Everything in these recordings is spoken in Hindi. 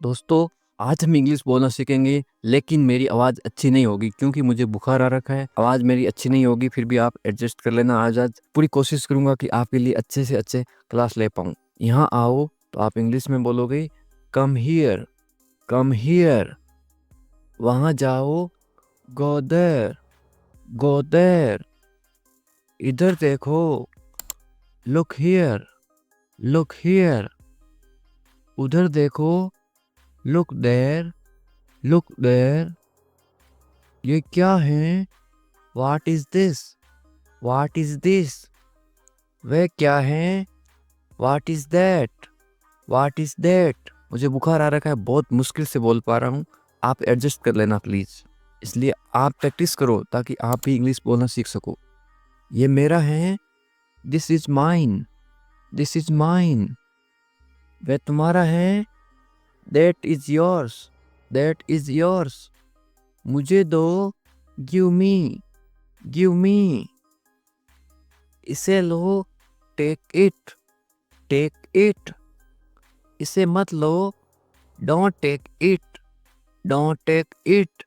दोस्तों, आज हम इंग्लिश बोलना सीखेंगे, लेकिन मेरी आवाज़ अच्छी नहीं होगी क्योंकि मुझे बुखार आ रखा है। आवाज़ मेरी अच्छी नहीं होगी, फिर भी आप एडजस्ट कर लेना। आज पूरी कोशिश करूंगा कि आपके लिए अच्छे से अच्छे क्लास ले पाऊँ। यहाँ आओ तो आप इंग्लिश में बोलोगे कम हियर, कम हियर। वहाँ जाओ, गो देयर, गो देयर। इधर देखो, लुक हियर, लुक हियर। उधर देखो, लुक देयर, लुक देयर। ये क्या है? What is this? What is this? वह क्या है? What is that? What is that? मुझे बुखार आ रखा है, बहुत मुश्किल से बोल पा रहा हूँ। आप एडजस्ट कर लेना प्लीज। इसलिए आप प्रैक्टिस करो ताकि आप भी इंग्लिश बोलना सीख सको। ये मेरा है। This is mine. This is mine. वह तुम्हारा है। That is yours. That is yours. मुझे दो। Give me. Give me. इसे लो। Take it. Take it. इसे मत लो। Don't take it. Don't take it.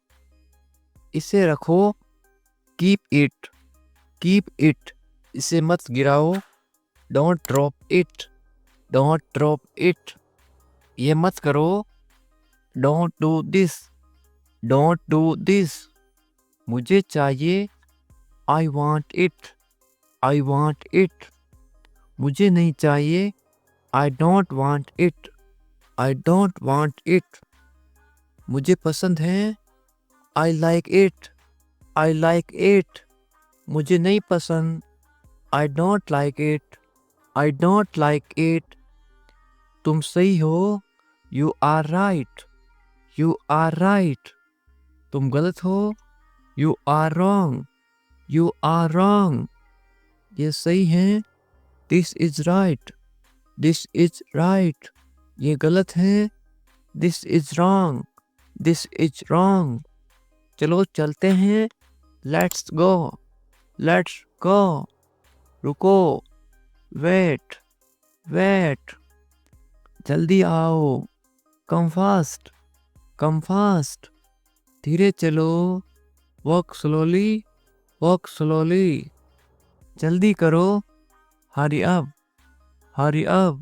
इसे रखो। Keep it. Keep it. इसे मत गिराओ। Don't drop it. Don't drop it. ये मत करो। Don't do this. Don't do this. मुझे चाहिए। I want it. I want it. मुझे नहीं चाहिए। I don't want it. I don't want it. मुझे पसंद है। I like it. I like it. मुझे नहीं पसंद। I don't like it. I don't like it. तुम सही हो। You are right. You are right. तुम गलत हो। You are wrong. You are wrong. ये सही है। This is right. This is right. ये गलत है। This is wrong. This is wrong. चलो चलते हैं। Let's go. Let's go. रुको। Wait. Wait. जल्दी आओ। Come fast. Come fast. धीरे चलो। Walk slowly. Walk slowly. जल्दी करो। Hurry up. Hurry up.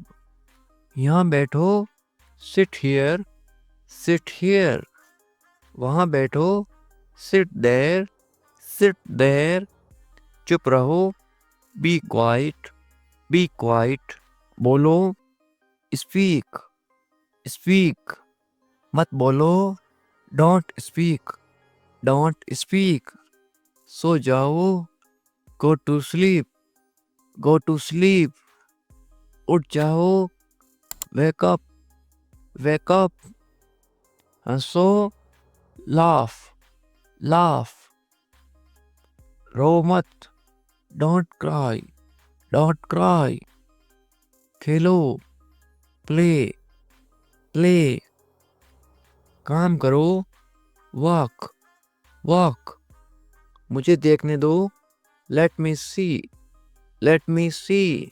यहाँ बैठो। Sit here. Sit here. वहाँ बैठो। Sit there. Sit there. चुप रहो। Be quiet. Be quiet. बोलो। Speak. Speak. मत बोलो। Don't speak. Don't speak. सो जाओ। Go to sleep. Go to sleep. उठ जाओ। Wake up. Wake up. हंसो। Laugh. Laugh. रो मत। Don't cry. Don't cry. Khelo. Play. Play. काम करो। Walk. Walk. मुझे देखने दो। Let me see. Let me see.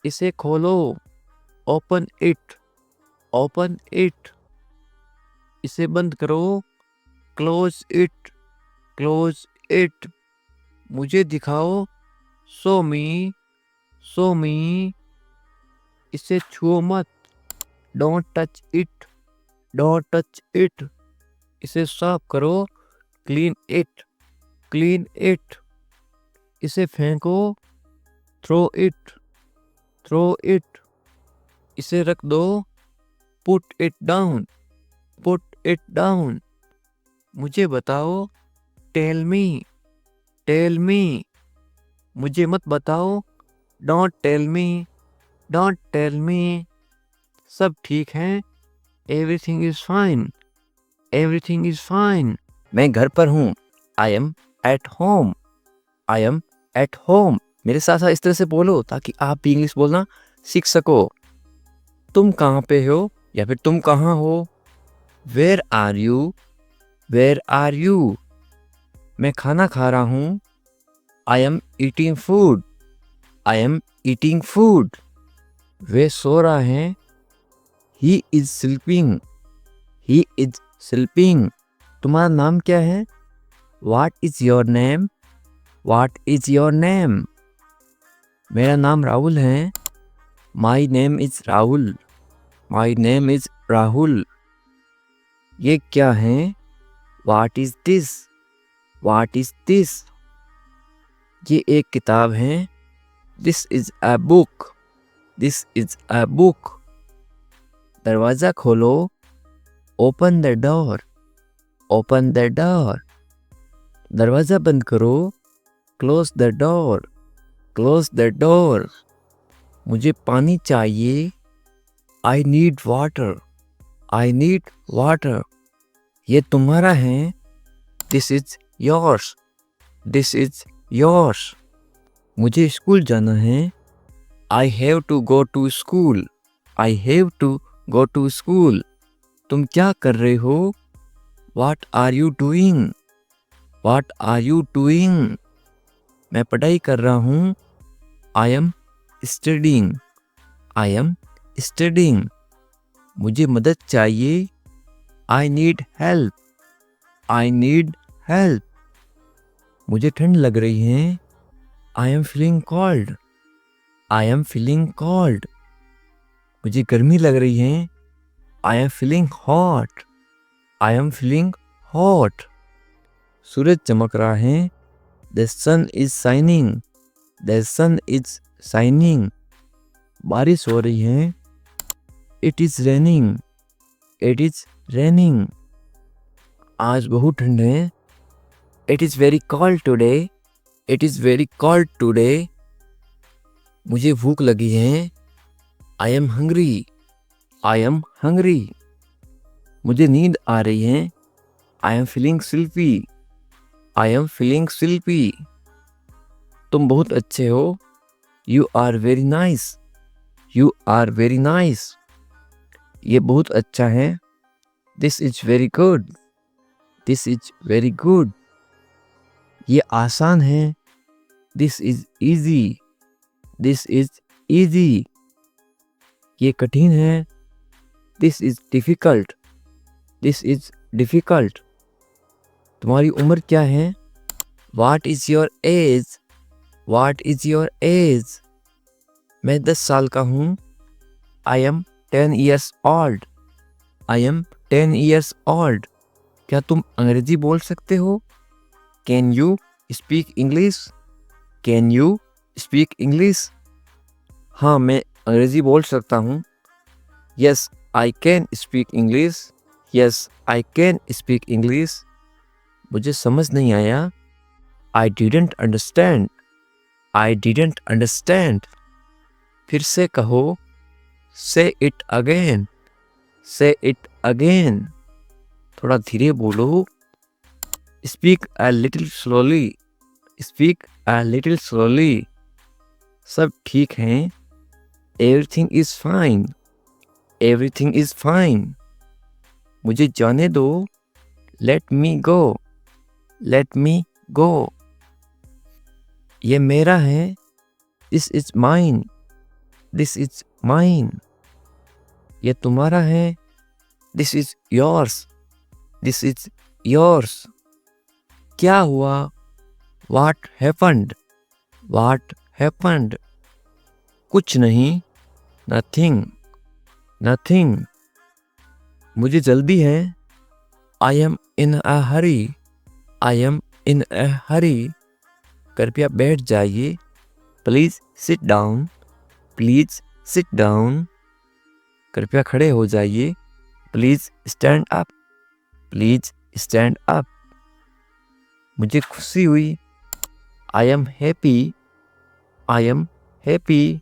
इसे खोलो। Open it. Open it. इसे बंद करो। Close it. Close it. मुझे दिखाओ। Show me. Show me. इसे छुओ मत। Don't touch it. Don't touch it. इसे साफ करो। Clean it. Clean it. इसे फेंको। Throw it. Throw it. इसे रख दो। Put it down. Put it down. मुझे बताओ। Tell me. Tell me. मुझे मत बताओ। Don't tell me. Don't tell me. सब ठीक है। Everything is fine. Everything is fine. मैं घर पर हूँ। I am at home. I am at home. मेरे साथ साथ इस तरह से बोलो ताकि आप भी इंग्लिश बोलना सीख सको। तुम कहाँ पे हो या फिर तुम कहाँ हो। Where are you? Where are you? मैं खाना खा रहा हूँ। I am eating food. I am eating food. वे सो रहा है। He is sleeping. He is sleeping. तुम्हारा नाम क्या है? What is your name? What is your name? मेरा नाम राहुल है। My name is Rahul. My name is Rahul. ये क्या है? What is this? What is this? ये एक किताब है। This is a book. This is a book. दरवाजा खोलो। Open the door. Open the door. दरवाजा बंद करो। Close the door. Close the door. मुझे पानी चाहिए। I need water. I need water. ये तुम्हारा है। This is yours. This is yours. मुझे स्कूल जाना है। I have to go to school. I have to go to school. तुम क्या कर रहे हो? What are you doing? What are you doing? मैं पढ़ाई कर रहा हूँ। I am studying. I am studying. मुझे मदद चाहिए। I need help. I need help. मुझे ठंड लग रही है। I am feeling cold. I am feeling cold. मुझे गर्मी लग रही है। I am feeling hot. I am feeling hot. सूरज चमक रहा है। The sun is shining. The sun is shining. बारिश हो रही है। It is raining. It is raining. आज बहुत ठंड है। It is very cold today. It is very cold today. मुझे भूख लगी है। I am hungry. I am hungry. मुझे नींद आ रही है। I am feeling sleepy. I am feeling sleepy. तुम बहुत अच्छे हो। You are very nice. You are very nice. ये बहुत अच्छा है। This is very good. This is very good. ये आसान है। This is easy. This is easy. ये कठिन है। This is difficult. This is difficult. तुम्हारी उम्र क्या है? What is your age? What is your age? मैं 10 साल का हूँ। I am 10 years old. I am 10 years old. क्या तुम अंग्रेजी बोल सकते हो? Can you speak English? Can you speak English? हाँ, मैं अंग्रेजी बोल सकता हूँ। Yes, I can speak English. Yes, I can speak English. मुझे समझ नहीं आया। I didn't understand. I didn't understand. फिर से कहो। Say it again. Say it again. थोड़ा धीरे बोलो। Speak a little slowly. Speak a little slowly. सब ठीक हैं। Everything is fine. Everything is fine. मुझे जाने दो। Let me go. Let me go. ये मेरा है। This is mine. This is mine. ये तुम्हारा है। This is yours. This is yours. क्या हुआ? What happened? What happened? कुछ नहीं। Nothing. Nothing. मुझे जल्दी है। I am in a hurry. I am in a hurry. कृपया बैठ जाइए। Please sit down. Please sit down. कृपया खड़े हो जाइए। Please stand up. Please stand up. मुझे खुशी हुई। I am happy. I am happy.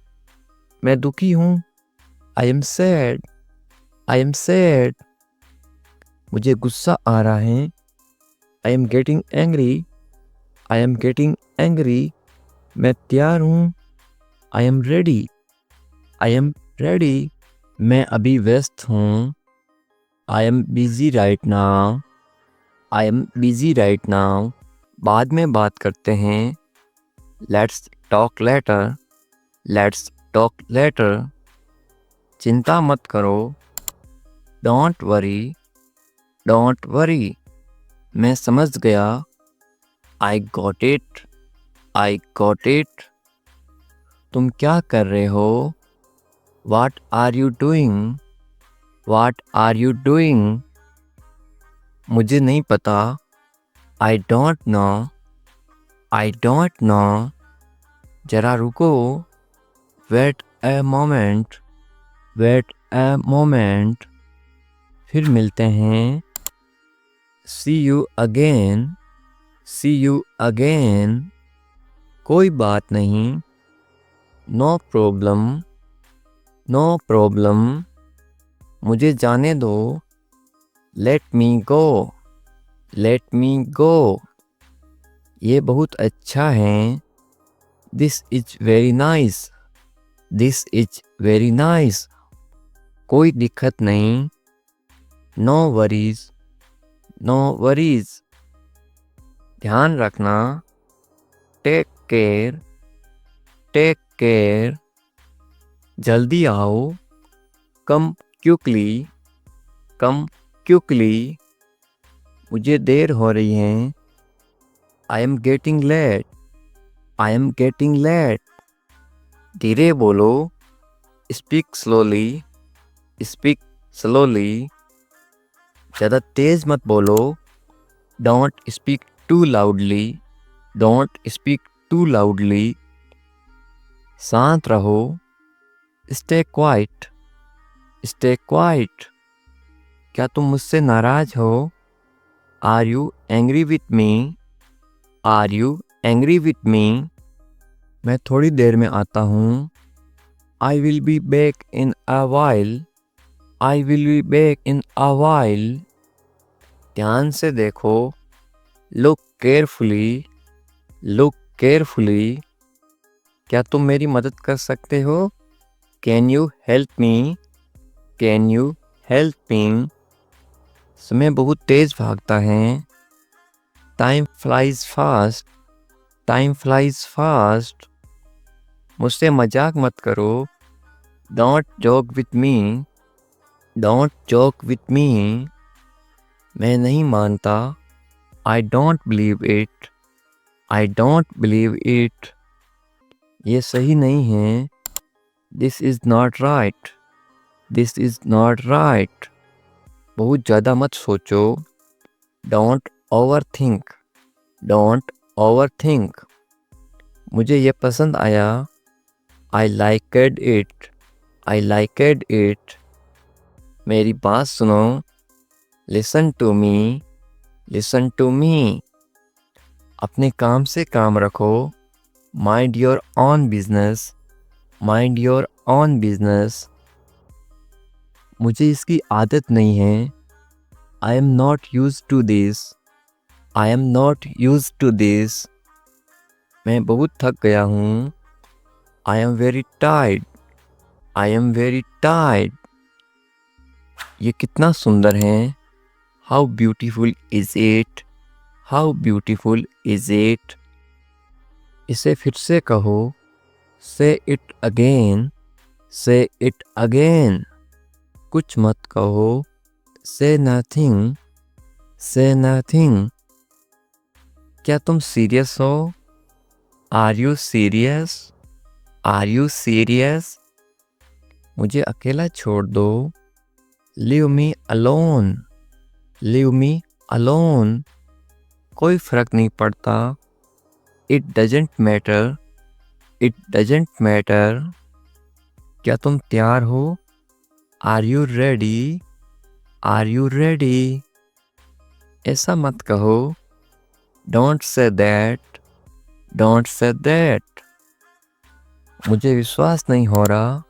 मैं दुखी हूँ। I am sad. I am sad. मुझे गुस्सा आ रहा है। I am getting angry. I am getting angry. मैं तैयार हूँ। I am ready. I am ready. मैं अभी व्यस्त हूँ। I am busy right now. I am busy right now. बाद में बात करते हैं। Let's talk later. Let's talk later. चिंता मत करो। Don't worry. डोंट वरी, मैं समझ गया। I got it, I got it. तुम क्या कर रहे हो? What are you doing, what are you doing? मुझे नहीं पता। I don't know, I don't know. जरा रुको। Wait a moment, wait a moment. फिर मिलते हैं। See you again, see you again. कोई बात नहीं। No problem, no problem. मुझे जाने दो। Let me go, let me go. ये बहुत अच्छा है। This is very nice, this is very nice. कोई दिक्कत नहीं। No worries, no worries. ध्यान रखना। Take care, take care. जल्दी आओ। Come quickly, come quickly. मुझे देर हो रही है। I am getting late, I am getting late. धीरे बोलो। Speak slowly, speak slowly. ज़्यादा तेज मत बोलो। Don't speak too loudly, don't speak too loudly. शांत रहो। Stay quiet, stay quiet. क्या तुम मुझसे नाराज हो? Are you angry with me, are you angry with me? मैं थोड़ी देर में आता हूँ। I will be back in a while, I will be back in a while. ध्यान से देखो। Look carefully, look carefully. क्या तुम मेरी मदद कर सकते हो? Can you help me, can you help me? समय बहुत तेज भागता है। Time flies fast, time flies fast. मुझसे मजाक मत करो। Don't joke with me, don't joke with me. मैं नहीं मानता। I don't believe it, I don't believe it. ये सही नहीं है। This is not right, this is not right. बहुत ज़्यादा मत सोचो। Don't over think, don't over think. मुझे ये पसंद आया। I liked it, I liked it. मेरी बात सुनो। Listen to me, listen to me. अपने काम से काम रखो। Mind your own business, mind your own business. मुझे इसकी आदत नहीं है। I am not use to this, I am not use to this. मैं बहुत थक गया हूँ। I am very tired, I am very tired. ये कितना सुंदर है। How beautiful is it, how beautiful is it. इसे फिर से कहो। Say it again, say it again. कुछ मत कहो। से नथिंग, से नथिंग। क्या तुम सीरियस हो? Are you serious, are you serious? मुझे अकेला छोड़ दो। Leave me alone, leave me alone. कोई फर्क नहीं पड़ता। It doesn't matter, it doesn't matter. क्या तुम तैयार हो? Are you ready, are you ready? ऐसा मत कहो। Don't say that, don't say that. मुझे विश्वास नहीं हो रहा।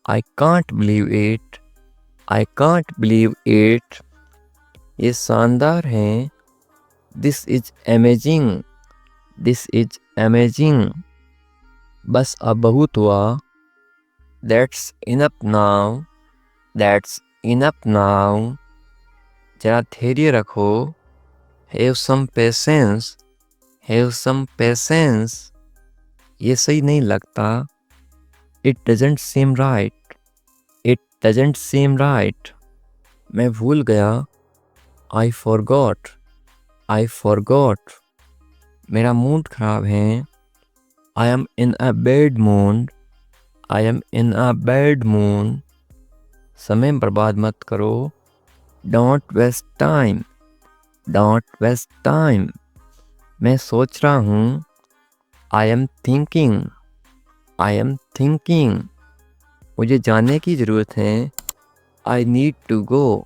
I can't believe it, I can't believe it. ये शानदार है। This is amazing, this is amazing. बस अब बहुत हुआ। That's enough now, that's enough now. जरा धैर्य रखो। Have some patience, have some patience. ये सही नहीं लगता। It doesn't seem right, it doesn't seem right. मैं भूल गया। I forgot. I forgot. मेरा मूड खराब है. I am in a bad mood. I am in a bad mood. समय बर्बाद मत करो. Don't waste time. Don't waste time. मैं सोच रहा हूँ. I am thinking. I am thinking. मुझे जाने की ज़रूरत है. I need to go.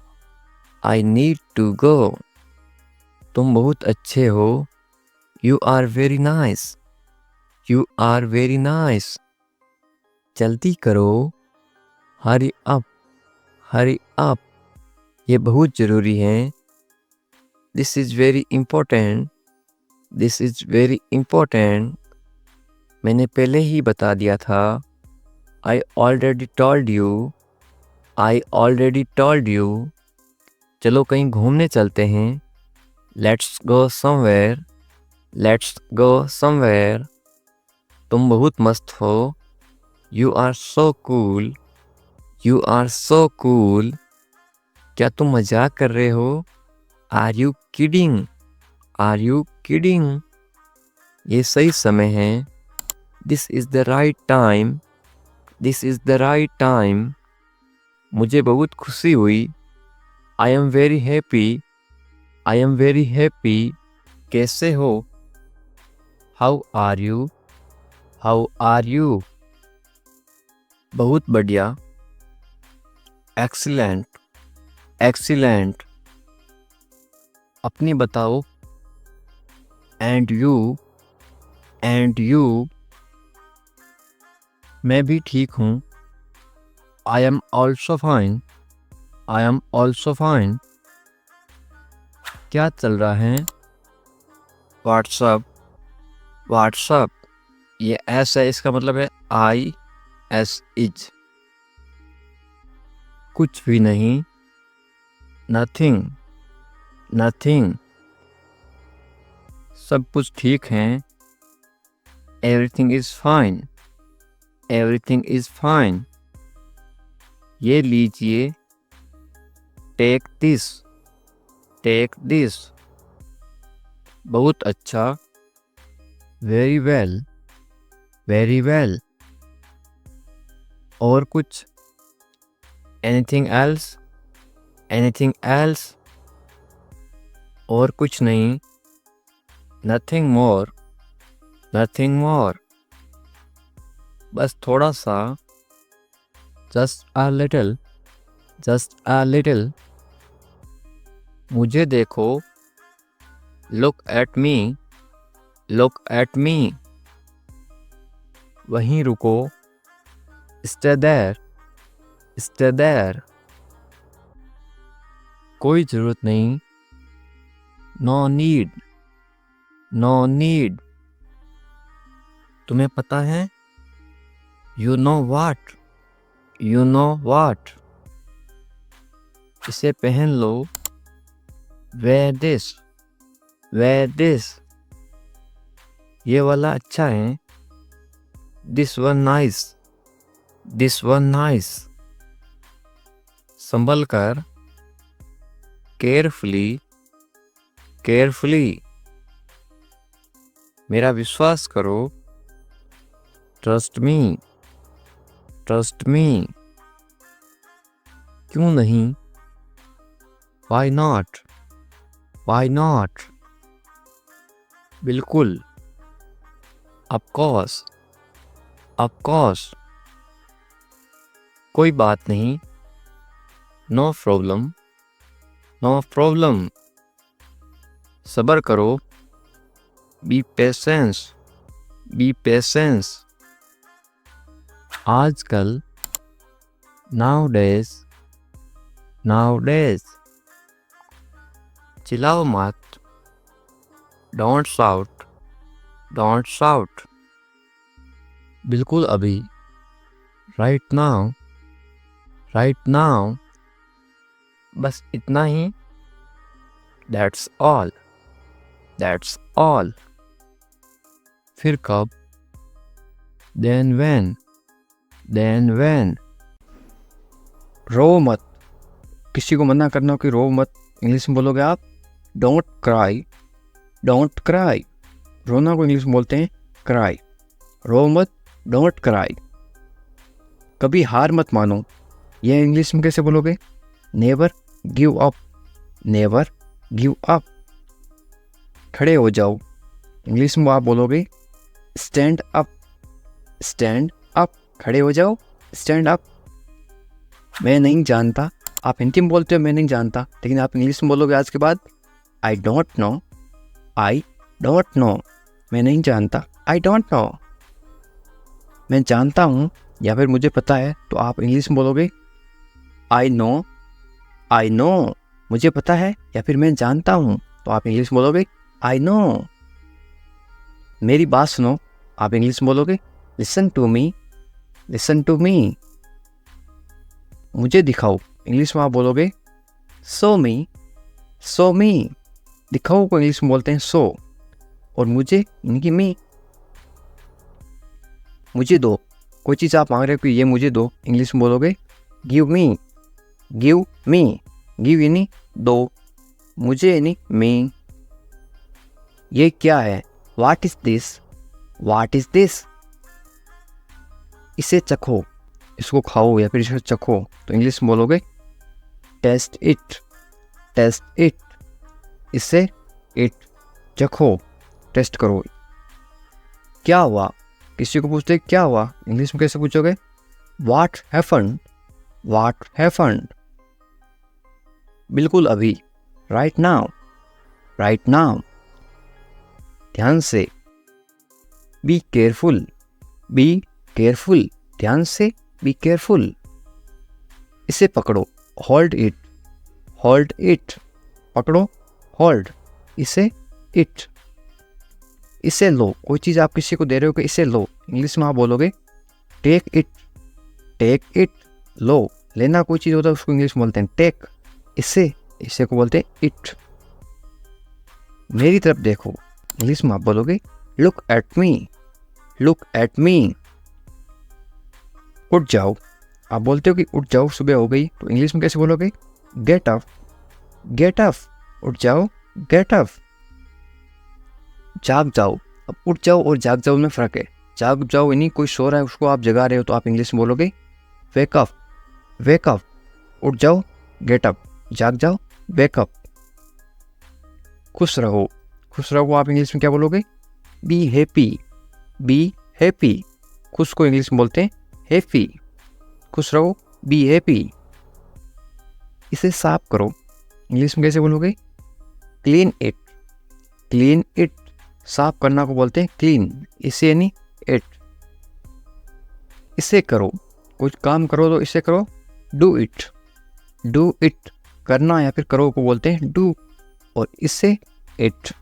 I need to go. तुम बहुत अच्छे हो. You are very nice. You are very nice. जल्दी करो. Hurry up. Hurry up. ये बहुत ज़रूरी है. This is very important. This is very important. मैंने पहले ही बता दिया था. I already told you. I already told you. चलो कहीं घूमने चलते हैं. Let's go somewhere. Let's go somewhere. तुम बहुत मस्त हो. You are so cool. You are so cool. क्या तुम मजाक कर रहे हो? Are you kidding? Are you kidding? ये सही समय है. This is the right time. This is the right time. मुझे बहुत खुशी हुई. I am very happy. I am very happy. कैसे हो? How are you? How are you? बहुत बढ़िया. Excellent. Excellent. अपनी बताओ. And you. And you. मैं भी ठीक हूँ. I am also fine. I am also fine. क्या चल रहा है? What's up? What's up? ये S है, इसका मतलब है I is. कुछ भी नहीं. Nothing. Nothing. सब कुछ ठीक है. Everything is fine. Everything is fine. ये लीजिए. Take this. Take this. बहुत अच्छा. Very well. Very well. और कुछ? Anything else? Anything else? और कुछ नहीं. Nothing more. Nothing more. बस थोड़ा सा. Just a little. Just a little. मुझे देखो. Look at me. Look at me. वहीं रुको. Stay there. Stay there. कोई ज़रूरत नहीं. No need. No need. तुम्हें पता है? You know what? You know what? इसे पहन लो. Wear this. Wear this. ये वाला अच्छा है. This one nice. This one nice. संभल कर. Carefully. Carefully. मेरा विश्वास करो. Trust me. Trust me. क्यों नहीं? Why not? Why not? बिल्कुल. Of course. Of course. कोई बात नहीं. No problem. No problem. सब्र करो. Be patient. Be patient. आजकल. Nowadays. Nowadays. चिल्लाओ मत. Don't shout. Don't shout. बिल्कुल अभी. Right now. Right now. बस इतना ही. That's all. That's all. फिर कब? Then when? Then when? रो मत. किसी को मना करना कि रो मत. इंग्लिश में बोलोगे आप डोंट क्राई, डोंट क्राई। रोना को इंग्लिश में बोलते हैं क्राई, रो मत, डोंट क्राई। कभी हार मत मानो, यह इंग्लिश में कैसे बोलोगे? Never give up, never give up. खड़े हो जाओ, इंग्लिश में आप बोलोगे स्टैंड अप, स्टैंड अप। खड़े हो जाओ, स्टैंड अप। मैं नहीं जानता, आप हिंदी में बोलते हो मैं नहीं जानता, लेकिन आप इंग्लिश में बोलोगे आज के बाद आई don't know, I don't no. मैं नहीं जानता, आई डोंट नो। मैं जानता हूँ या फिर मुझे पता है, तो आप इंग्लिश में बोलोगे आई नो, आई नो। मुझे पता है या फिर मैं जानता हूँ, तो आप इंग्लिश में बोलोगे आई नो। मेरी बात सुनो, आप इंग्लिश में बोलोगे listen to me, listen to me. मुझे दिखाओ, इंग्लिश में आप बोलोगे शो मी, शो मी। दिखाओ को इंग्लिश में बोलते हैं शो, और मुझे इनकी मी। मुझे दो, कोई चीज़ आप मांग रहे हो कि ये मुझे दो, इंग्लिश में बोलोगे give me, give me. Give यानी दो, मुझे यानी मी। ये क्या है? What is this, what is this. इसे चखो, इसको खाओ या फिर इसे चखो, तो इंग्लिश में बोलोगे टेस्ट इट, टेस्ट इट। इसे इट, चखो, टेस्ट करो। क्या हुआ? किसी को पूछते क्या हुआ, इंग्लिश में कैसे पूछोगे? What happened, what happened. बिल्कुल अभी, राइट नाउ, राइट नाउ। ध्यान से, बी केयरफुल, बी केयरफुल। ध्यान से, बी केयरफुल। इसे पकड़ो, होल्ड इट, होल्ड इट। पकड़ो, होल्ड। इसे इट। इसे लो, कोई चीज़ आप किसी को दे रहे हो कि इसे लो, इंग्लिश में आप बोलोगे टेक इट, टेक इट। लो, लेना कोई चीज़ होता है उसको इंग्लिश में बोलते हैं टेक। इसे, इसे को बोलते हैं इट। मेरी तरफ देखो, इंग्लिश में आप बोलोगे look at me, look at मी। उठ जाओ, आप बोलते हो कि उठ जाओ, सुबह हो गई, तो इंग्लिश में कैसे बोलोगे? Get up, get up. उठ जाओ, गेट अप। जाग जाओ, अब उठ जाओ और जाग जाओ में फ़र्क है। जाग जाओ यानी कोई सो रहा है उसको आप जगा रहे हो, तो आप इंग्लिश में बोलोगे वेक अप, वेक अप। उठ जाओ, गेट अप। जाग जाओ, वेक अप। खुश रहो, खुश रहो आप इंग्लिश में क्या बोलोगे? Be happy, be happy. खुश को इंग्लिश में बोलते हैं हैप्पी। खुश रहो, बी हैप्पी। इसे साफ करो, इंग्लिश में कैसे बोलोगे? Clean it, clean it. साफ करना को बोलते हैं क्लीन, इसे यानी इट। इसे करो, कुछ काम करो तो इसे करो डू इट, डू इट। करना या फिर करो को बोलते हैं डू, और इसे इट।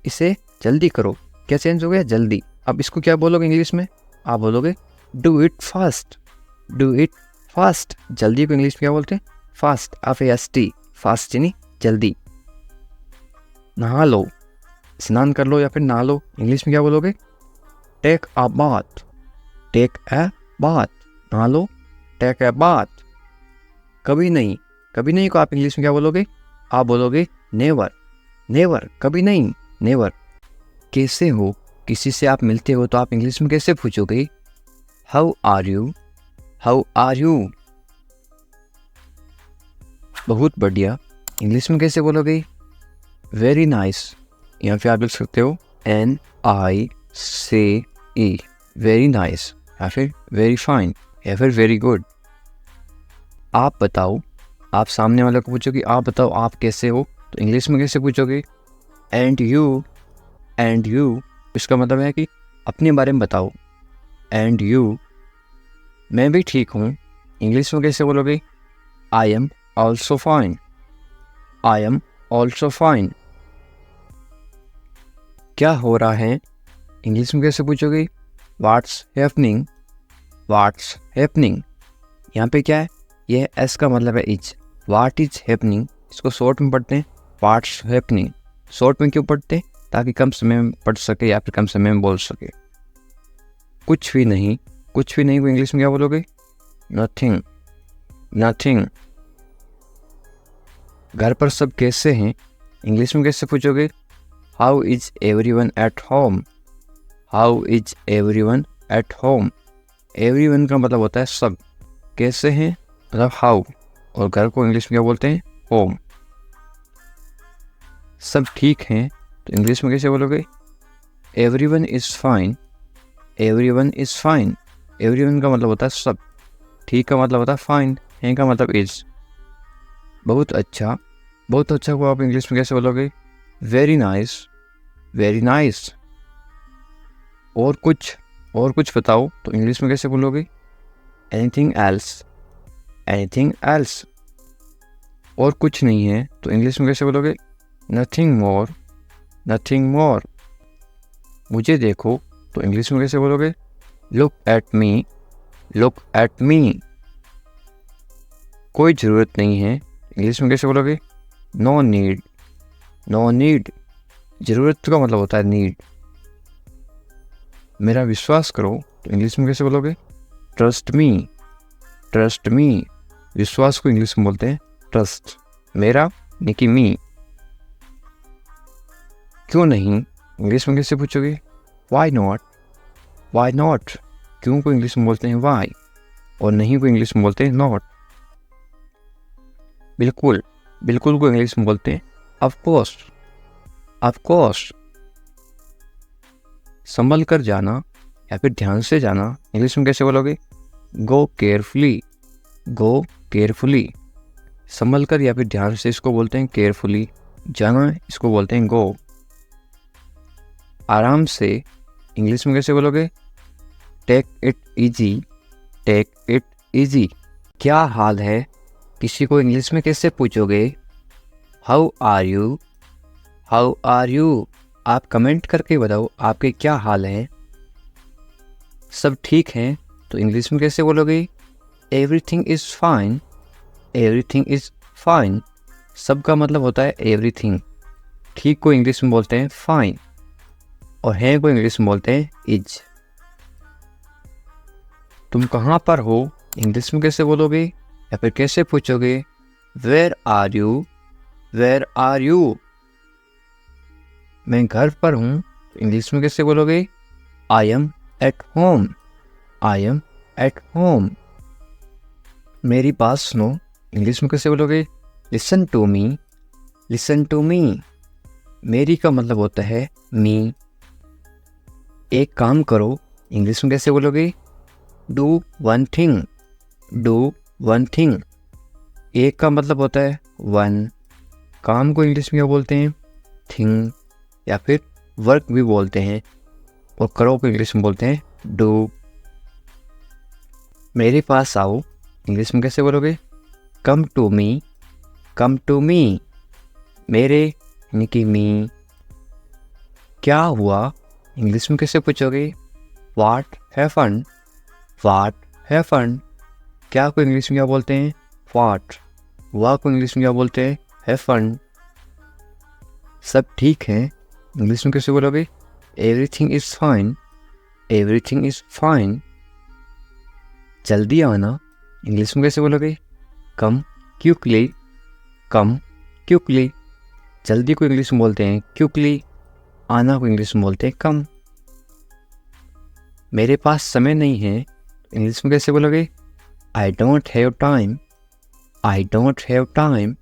इसे जल्दी करो, क्या चेंज हो गया? जल्दी। अब इसको क्या बोलोगे इंग्लिश में? आप बोलोगे do it fast, do it fast. जल्दी को इंग्लिश में क्या बोलते हैं? Fast, FAST। फास्ट यानी जल्दी। नहा लो, स्नान कर लो या फिर नहा लो, इंग्लिश में क्या बोलोगे? Take a bath, take a bath. नहा लो, टेक अ बाथ। कभी नहीं, कभी नहीं को आप इंग्लिश में क्या बोलोगे? आप बोलोगे नेवर, नेवर। कभी नहीं, नेवर। कैसे हो, किसी से आप मिलते हो तो आप इंग्लिश में कैसे पूछोगे? How are you, how are you. बहुत बढ़िया, इंग्लिश में कैसे बोलोगे? Very nice. यहाँ पे आप लिख सकते हो NICE, वेरी नाइस, या फिर वेरी फाइन, या फिर वेरी गुड। आप बताओ, आप सामने वाले को पूछोगे आप बताओ आप कैसे हो, तो इंग्लिश में कैसे पूछोगे? And you, and you. इसका मतलब है कि अपने बारे में बताओ। एंड यू, मैं भी ठीक हूँ, इंग्लिश में कैसे बोलोगे? I am also fine, I am also fine. क्या हो रहा है, इंग्लिश में कैसे पूछोगे? What's happening, what's happening. यहाँ पे क्या है? यह एस का मतलब है इज। व्हाट इज हैपनिंग, इसको शॉर्ट में पढ़ते हैं व्हाट्स हैपनिंग। शॉर्ट में क्यों पढ़ते हैं? ताकि कम समय में पढ़ सके या फिर कम समय में बोल सके। कुछ भी नहीं, कुछ भी नहीं को इंग्लिश में क्या बोलोगे? Nothing, nothing. घर पर सब कैसे हैं इंग्लिश में कैसे पूछोगे? How is everyone at home? How is everyone at home? Everyone का मतलब होता है सब, कैसे हैं मतलब हाउ, और घर को इंग्लिश में क्या बोलते हैं? होम। सब ठीक हैं तो इंग्लिश में कैसे बोलोगे? Everyone is fine. Everyone is fine. Everyone का मतलब होता है सब, ठीक का मतलब होता है फाइन, है का मतलब इज। बहुत अच्छा। बहुत अच्छा को आप इंग्लिश में कैसे बोलोगे? Very nice. Very nice. और कुछ बताओ तो इंग्लिश में कैसे बोलोगे? Anything else. Anything else. और कुछ नहीं है तो इंग्लिश में कैसे बोलोगे? Nothing more. Nothing more. मुझे देखो तो इंग्लिश में कैसे बोलोगे? Look at me. Look at me. कोई ज़रूरत नहीं है इंग्लिश में कैसे बोलोगे? No need. No need. ज़रूरत का मतलब होता है नीड। मेरा विश्वास करो तो इंग्लिश में कैसे बोलोगे? Trust me. Trust me. विश्वास को इंग्लिश में बोलते हैं ट्रस्ट। मेरा यानी कि मी। क्यों नहीं इंग्लिश में कैसे पूछोगे? Why not. Why not. क्यों को इंग्लिश में बोलते हैं वाई, और नहीं को इंग्लिश में बोलते हैं नॉट। बिल्कुल। बिल्कुल को इंग्लिश में बोलते हैं ऑफ कोर्स। Of course. संभल कर जाना या फिर ध्यान से जाना इंग्लिश में कैसे बोलोगे? गो केयरफुली। गो केयरफुली। संभल कर या फिर ध्यान से इसको बोलते हैं केयरफुली, जाना इसको बोलते हैं गो। आराम से इंग्लिश में कैसे बोलोगे? Take it easy. Take it easy. क्या हाल है किसी को इंग्लिश में कैसे पूछोगे? How are you. How are you. आप कमेंट करके बताओ आपके क्या हाल है। सब ठीक हैं तो इंग्लिश में कैसे बोलोगे? Everything is fine. Everything is fine. सब का मतलब होता है एवरीथिंग। ठीक को इंग्लिश में बोलते हैं फाइन, और है को इंग्लिश में बोलते हैं इज। तुम कहाँ पर हो इंग्लिश में कैसे बोलोगे या फिर कैसे पूछोगे? Where are you. Where are you. मैं घर पर हूँ तो इंग्लिश में कैसे बोलोगे? I am at home. I am at home. मेरी बात सुनो इंग्लिश में कैसे बोलोगे? Listen to me. Listen to me. मेरी का मतलब होता है मी। एक काम करो इंग्लिश में कैसे बोलोगे? Do one thing. Do one thing. एक का मतलब होता है वन। काम को इंग्लिश में क्या बोलते हैं? थिंग, या फिर वर्क भी बोलते हैं, और करो को इंग्लिश में बोलते हैं डू। मेरे पास आओ इंग्लिश में कैसे बोलोगे? Come to me. Come to me. मेरे यानी कि मी। क्या हुआ इंग्लिश में कैसे पूछोगे? What happened. What happened. क्या को इंग्लिश में क्या बोलते हैं? व्हाट। हुआ को इंग्लिश में क्या बोलते हैं? हैपेंड। सब ठीक है इंग्लिश में कैसे बोलोगे? Everything is fine. Everything is fine. जल्दी आना इंग्लिश में कैसे बोलोगे? कम क्विकली। Come quickly. जल्दी को इंग्लिश में बोलते हैं क्विकली, आना को इंग्लिश में बोलते हैं कम। मेरे पास समय नहीं है इंग्लिश में कैसे बोलोगे? I don't have time. I don't have time.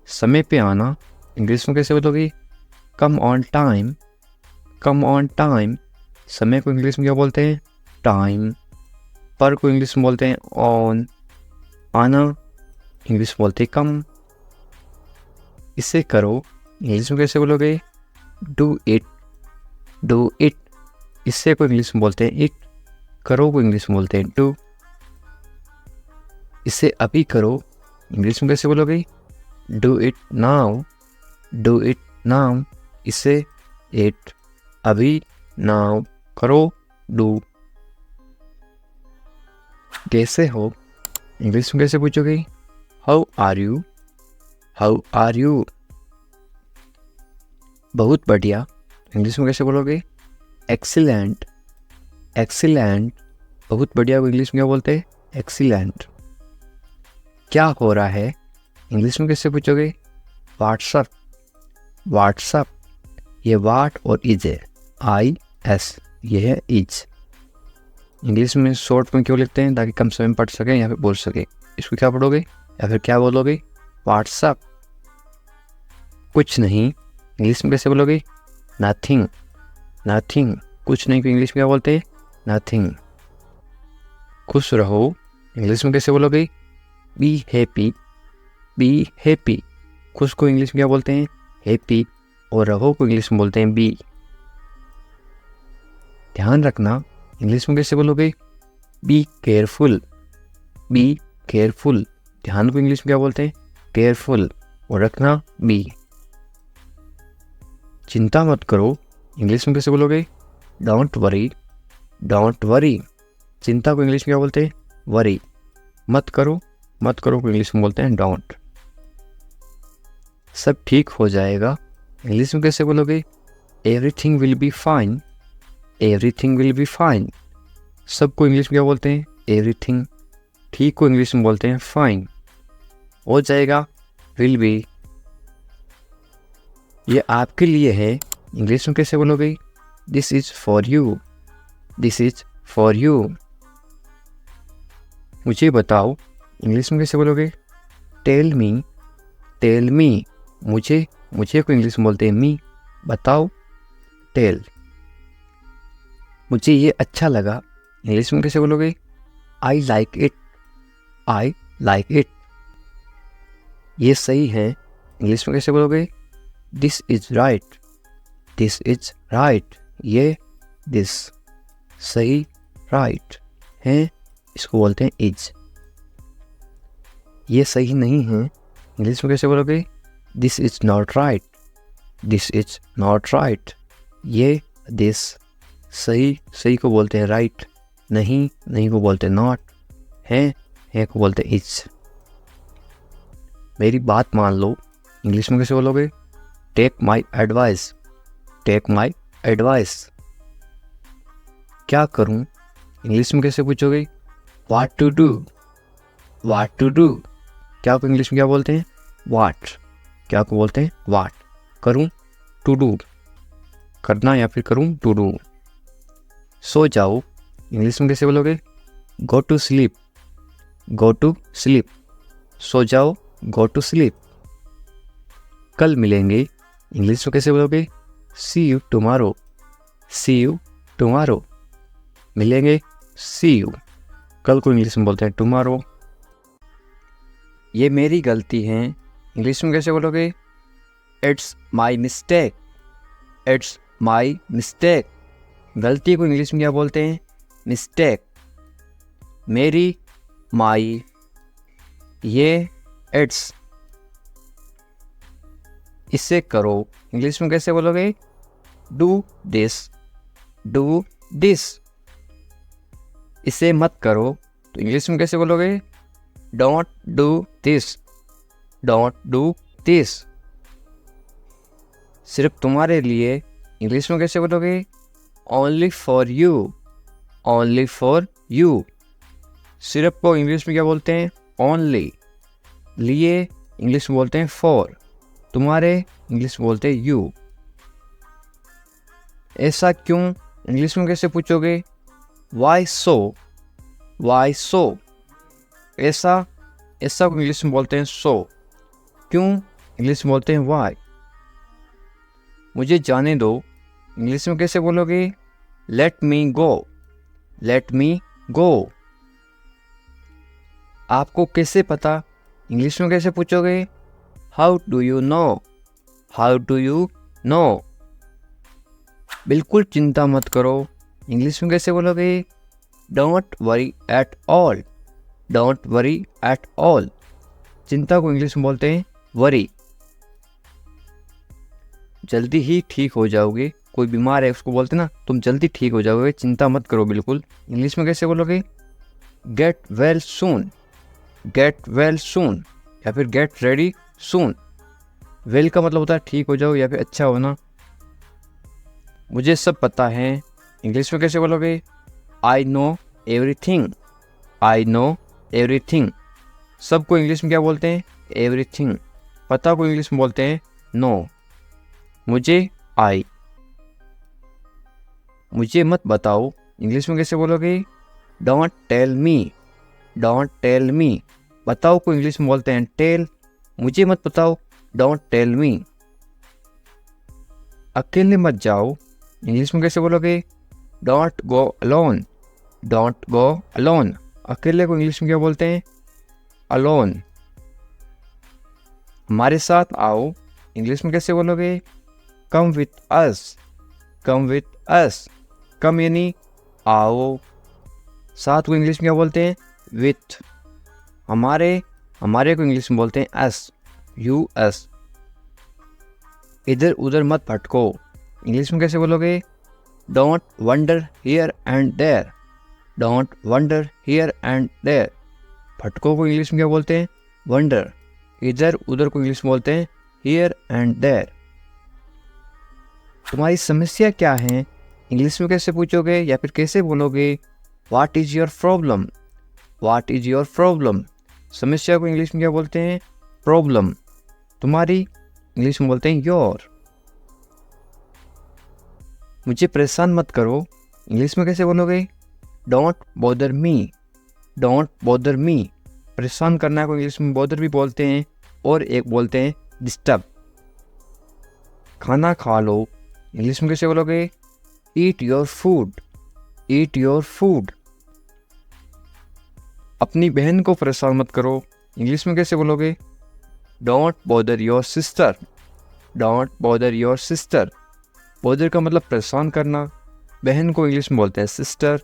समय पे आना इंग्लिश में कैसे बोलोगे? Come on time. Come on time. समय को इंग्लिश में क्या बोलते हैं? टाइम। पर को इंग्लिश में बोलते हैं ऑन। आना इंग्लिश में बोलते हैं कम। इसे करो इंग्लिश में कैसे बोलोगे? Do it. Do it. इससे को इंग्लिश में बोलते हैं इट। करो को इंग्लिश में बोलते हैं डू। इसे अभी करो इंग्लिश में कैसे बोलोगे? Do it now. Do it now. इसे इट, अभी, नाउ, करो, डू। कैसे हो इंग्लिश में कैसे पूछोगे? How are you. How are you. बहुत बढ़िया इंग्लिश में कैसे बोलोगे? एक्सीलेंट। एक्सीलेंट। बहुत बढ़िया को इंग्लिश में क्या बोलते हैं? एक्सीलेंट। क्या हो रहा है इंग्लिश में कैसे पूछोगे? What's up, what's up. ये वाट और इज है, IS, ये है इज। इंग्लिश में शॉर्ट में क्यों लिखते हैं? ताकि कम समय में पढ़ सकें या फिर बोल सकें। इसको क्या पढ़ोगे या फिर क्या बोलोगे? व्हाट्सअप। कुछ नहीं, इंग्लिश में कैसे बोलोगे? Nothing, nothing. कुछ नहीं को इंग्लिश में क्या बोलते हैं? नथिंग। खुश रहो, इंग्लिश में कैसे बोलोगे? Be happy, be happy. खुश को इंग्लिश में क्या बोलते हैं? हैप्पी। और रहो को इंग्लिश में बोलते हैं बी। ध्यान रखना, इंग्लिश में कैसे बोलोगे? Be careful, be careful. ध्यान को इंग्लिश में क्या बोलते हैं? केयरफुल। और रखना बी। चिंता मत करो, इंग्लिश में कैसे बोलोगे? Don't worry, don't worry. चिंता को इंग्लिश में क्या बोलते हैं? वरी। मत करो, मत करो को इंग्लिश में बोलते हैं डोंट। सब ठीक हो जाएगा, इंग्लिश में कैसे बोलोगे? Everything will be fine, everything will be fine. सबको इंग्लिश में क्या बोलते हैं? एवरीथिंग। ठीक को इंग्लिश में बोलते हैं फाइन। हो जाएगा विल बी। ये आपके लिए है, इंग्लिश में कैसे बोलोगे? This is for you, this is for you. मुझे बताओ, इंग्लिश में कैसे बोलोगे? Tell me, tell me. मुझे, मुझे को इंग्लिश में बोलते हैं मी। बताओ, टेल। मुझे ये अच्छा लगा, इंग्लिश में कैसे बोलोगे? I like it, I like it. ये सही है, इंग्लिश में कैसे बोलोगे? This is right, this is right. ये दिस, सही, राइट है, इसको बोलते हैं इज। ये सही नहीं है, इंग्लिश में कैसे बोलोगे? This is not right, this is not right. ये दिस, सही, सही को बोलते हैं राइट, नहीं, नहीं को बोलते हैं नॉट, है को बोलते हैं इज। मेरी बात मान लो, इंग्लिश में कैसे बोलोगे? Take my advice, take my advice. क्या करूं, इंग्लिश में कैसे पूछोगे? What to do, what to do. क्या को इंग्लिश में क्या बोलते हैं? व्हाट। क्या को बोलते हैं? व्हाट। करूं, टू डू, करना या फिर करूं, टू डू। सो जाओ, इंग्लिश में कैसे बोलोगे? Go to sleep, go to sleep. सो जाओ, गो टू स्लीप। कल मिलेंगे, इंग्लिश में कैसे बोलोगे? See you tomorrow, see you tomorrow. मिलेंगे, सी यू। कल को इंग्लिश में बोलते हैं टुमारो। ये मेरी गलती है, इंग्लिश में कैसे बोलोगे? It's my mistake, it's my mistake. गलती को इंग्लिश में क्या बोलते हैं? मिस्टेक। मेरी, माई, ये इट्स। इसे करो, इंग्लिश में कैसे बोलोगे? Do this, do this. इसे मत करो, तो इंग्लिश में कैसे बोलोगे? Don't do this, don't do this. सिर्फ तुम्हारे लिए, इंग्लिश में कैसे बोलोगे? Only for you, only for you. सिर्फ को इंग्लिश में क्या बोलते हैं? ओनली। लिए इंग्लिश में बोलते हैं फॉर। तुम्हारे इंग्लिश में बोलते हैं यू। ऐसा क्यों, इंग्लिश में कैसे पूछोगे? वाई सो, वाई सो। ऐसा, ऐसा को इंग्लिश में बोलते हैं सो। क्यों, इंग्लिश में बोलते हैं वाई। मुझे जाने दो, इंग्लिश में कैसे बोलोगे? Let me go, let me गो। आपको कैसे पता, इंग्लिश में कैसे पूछोगे? How do you no, how do you no. बिल्कुल चिंता मत करो, इंग्लिश में कैसे बोलोगे? Don't worry at all, don't worry at all. चिंता को इंग्लिश में बोलते हैं वरी। जल्दी ही ठीक हो जाओगे, कोई बीमार है उसको बोलते ना, तुम जल्दी ठीक हो जाओगे, चिंता मत करो बिल्कुल। इंग्लिश में कैसे बोलोगे? Get well soon, get well soon, या फिर गेट रेडी सून। वेल का मतलब होता है ठीक हो जाओ या फिर अच्छा होना। मुझे सब पता है, इंग्लिश में कैसे बोलोगे? I know everything, I know everything. सबको इंग्लिश में क्या बोलते हैं? एवरीथिंग। पता को इंग्लिश में बोलते हैं नो। मुझे आई। मुझे मत बताओ, इंग्लिश में कैसे बोलोगे? Don't tell me. Don't tell me. बताओ को इंग्लिश में बोलते हैं टेल। मुझे मत बताओ, डोंट टेल मी। अकेले मत जाओ, इंग्लिश में कैसे बोलोगे? Don't go alone. Don't go alone. अकेले को इंग्लिश में क्या बोलते हैं? अलोन। हमारे साथ आओ, इंग्लिश में कैसे बोलोगे? Come with us. Come with us. कम यानी आओ। साथ को इंग्लिश में क्या बोलते हैं? विथ। हमारे को इंग्लिश में बोलते हैं एस। U S. इधर उधर मत भटको, इंग्लिश में कैसे बोलोगे? Don't wonder here and there. Don't wonder here and there. भटको को इंग्लिश में क्या बोलते हैं? वंडर। इधर उधर को इंग्लिश में बोलते हैं हियर एंड देयर। तुम्हारी समस्या क्या है, इंग्लिश में कैसे पूछोगे या फिर कैसे बोलोगे? What is your problem. What is your problem. समस्या को इंग्लिश में क्या बोलते हैं? प्रॉब्लम। तुम्हारी इंग्लिश में बोलते हैं योर। मुझे परेशान मत करो, इंग्लिश में कैसे बोलोगे? Don't bother me. Don't bother me. परेशान करना को इंग्लिश में बॉदर भी बोलते हैं और एक बोलते हैं डिस्टर्ब। खाना खा लो, इंग्लिश में कैसे बोलोगे? Eat your food. Eat your food. अपनी बहन को परेशान मत करो, इंग्लिश में कैसे बोलोगे? Don't bother your sister. Don't bother your sister. Bother का मतलब परेशान करना। बहन को इंग्लिश में बोलते हैं sister.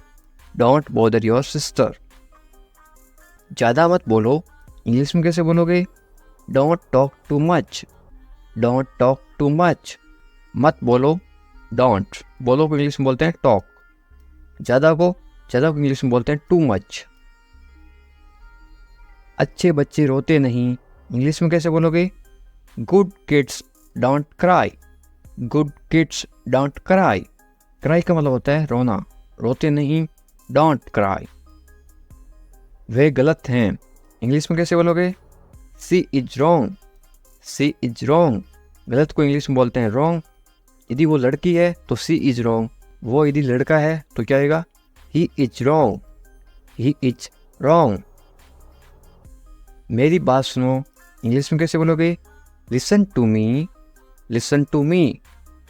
Don't bother your sister. ज़्यादा मत बोलो, इंग्लिश में कैसे बोलोगे? Don't talk too much. Don't talk too much. मत बोलो, डोंट। बोलो को इंग्लिश में बोलते हैं टॉक। ज़्यादा को इंग्लिश में बोलते हैं टू मच। अच्छे बच्चे रोते नहीं, इंग्लिश में कैसे बोलोगे? Good kids don't cry. Good kids don't cry. Cry का मतलब होता है रोना। रोते नहीं, डोंट क्राई। वे गलत हैं, इंग्लिश में कैसे बोलोगे? She is wrong. She is wrong. गलत को इंग्लिश में बोलते हैं रॉन्ग। यदि वो लड़की है तो सी इज रॉन्ग। वो यदि लड़का है तो क्या आएगा? He is wrong. He is wrong. मेरी बात सुनो, इंग्लिश में कैसे बोलोगे? Listen to me. Listen to me.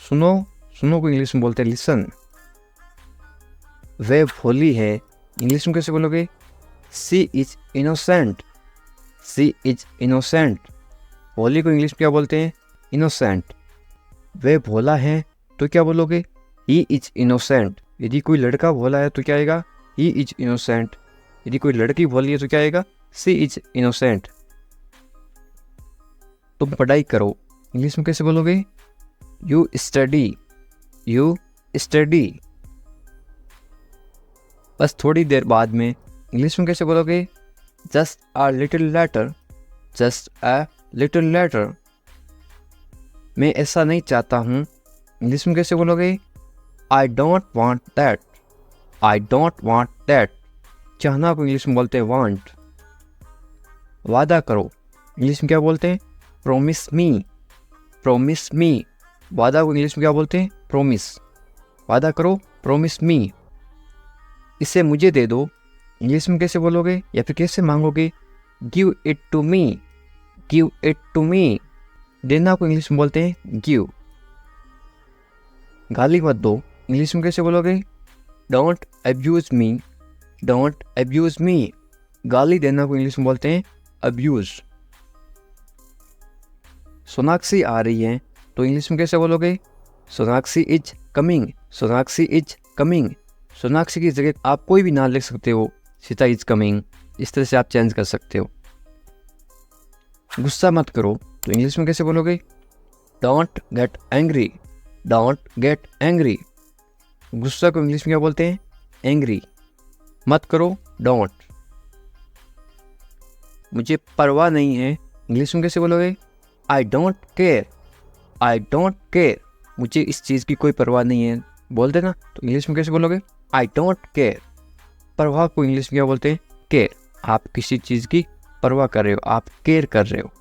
सुनो। सुनो को इंग्लिश में बोलते हैं लिसन। वे भोली है, इंग्लिश में कैसे बोलोगे? She is innocent. She is innocent. भोली को इंग्लिश में क्या बोलते हैं? इनोसेंट। वे भोला है तो क्या बोलोगे? He is innocent. यदि कोई लड़का भोला है तो क्या आएगा? He is innocent. यदि कोई लड़की भोली है तो क्या आएगा? सी इज इनोसेंट। तुम पढ़ाई करो, इंग्लिश में कैसे बोलोगे? You study. You study. बस थोड़ी देर बाद में, इंग्लिश में कैसे बोलोगे? Just a little letter. Just a little letter. मैं ऐसा नहीं चाहता हूँ, इंग्लिश में कैसे बोलोगे? I don't want that. I don't want that. चाहना को इंग्लिश में बोलते हैं वांट। वादा करो, इंग्लिश में क्या बोलते हैं? प्रोमिस मी। प्रोमिस मी। वादा को इंग्लिश में क्या बोलते हैं? प्रोमिस। वादा करो, प्रोमिस मी। इसे मुझे दे दो, इंग्लिश में कैसे बोलोगे या फिर कैसे मांगोगे? Give it to me. Give it to me. देना को इंग्लिश में बोलते हैं गिव। गाली मत दो, इंग्लिश में कैसे बोलोगे? Don't abuse me. Don't abuse me. गाली देना को इंग्लिश में बोलते हैं अब्यूज। सोनाक्षी आ रही है तो इंग्लिश में कैसे बोलोगे? Sonakshi is coming. Sonakshi is coming. Sonakshi की जगह आप कोई भी नाम लिख सकते हो, सीता इज कमिंग। इस तरह से आप चेंज कर सकते हो। गुस्सा मत करो तो इंग्लिश में कैसे बोलोगे? Don't get angry. Don't get angry. गुस्सा को इंग्लिश में क्या बोलते हैं? एंग्री। मत करो, डोंट। मुझे परवाह नहीं है, इंग्लिश में कैसे बोलोगे? I don't care. I don't care. मुझे इस चीज़ की कोई परवाह नहीं है, बोल देना। तो इंग्लिश में कैसे बोलोगे? I don't care. परवाह को इंग्लिश में क्या बोलते हैं? केयर। आप किसी चीज़ की परवाह कर रहे हो, आप केयर कर रहे हो।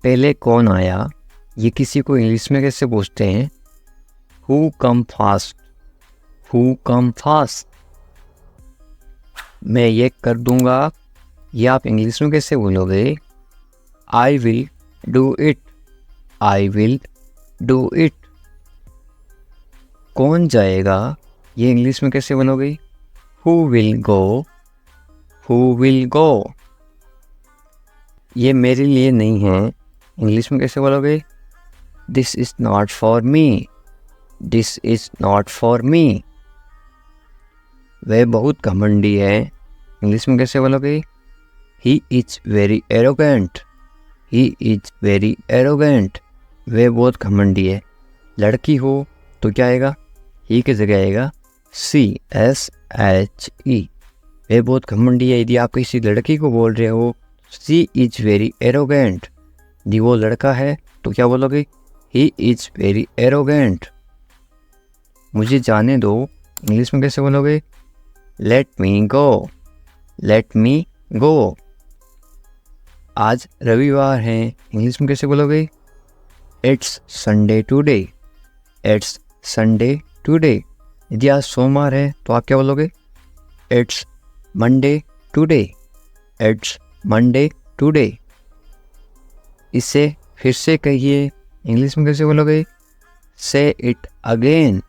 पहले कौन आया, ये किसी को इंग्लिश में कैसे पूछते हैं? Who come fast, who come fast. मैं ये कर दूंगा, ये आप इंग्लिश में कैसे बोलोगे? I will do it, I will do it. कौन जाएगा, ये इंग्लिश में कैसे बोलोगे? Who will go, who will go. ये मेरे लिए नहीं है, इंग्लिश में कैसे बोलोगे? This is not for me, this is not for me. वह बहुत घमंडी है, इंग्लिश में कैसे बोलोगे? He is very arrogant, he is very arrogant. वह बहुत घमंडी है। लड़की हो तो क्या आएगा? ही की जगह आएगा CSHE। वह बहुत घमंडी है। यदि आप किसी लड़की को बोल रहे हो शी इज वेरी एरोगेंट, यदि वो लड़का है तो क्या बोलोगे? He is very arrogant. मुझे जाने दो, इंग्लिश में कैसे बोलोगे? Let me go, let me गो। आज रविवार है, इंग्लिश में कैसे बोलोगे? It's Sunday today, it's Sunday today. यदि आज सोमवार है तो आप क्या बोलोगे? It's Monday today, it's Monday today. इसे फिर से कहिए, इंग्लिश में कैसे बोलोगे? से it again,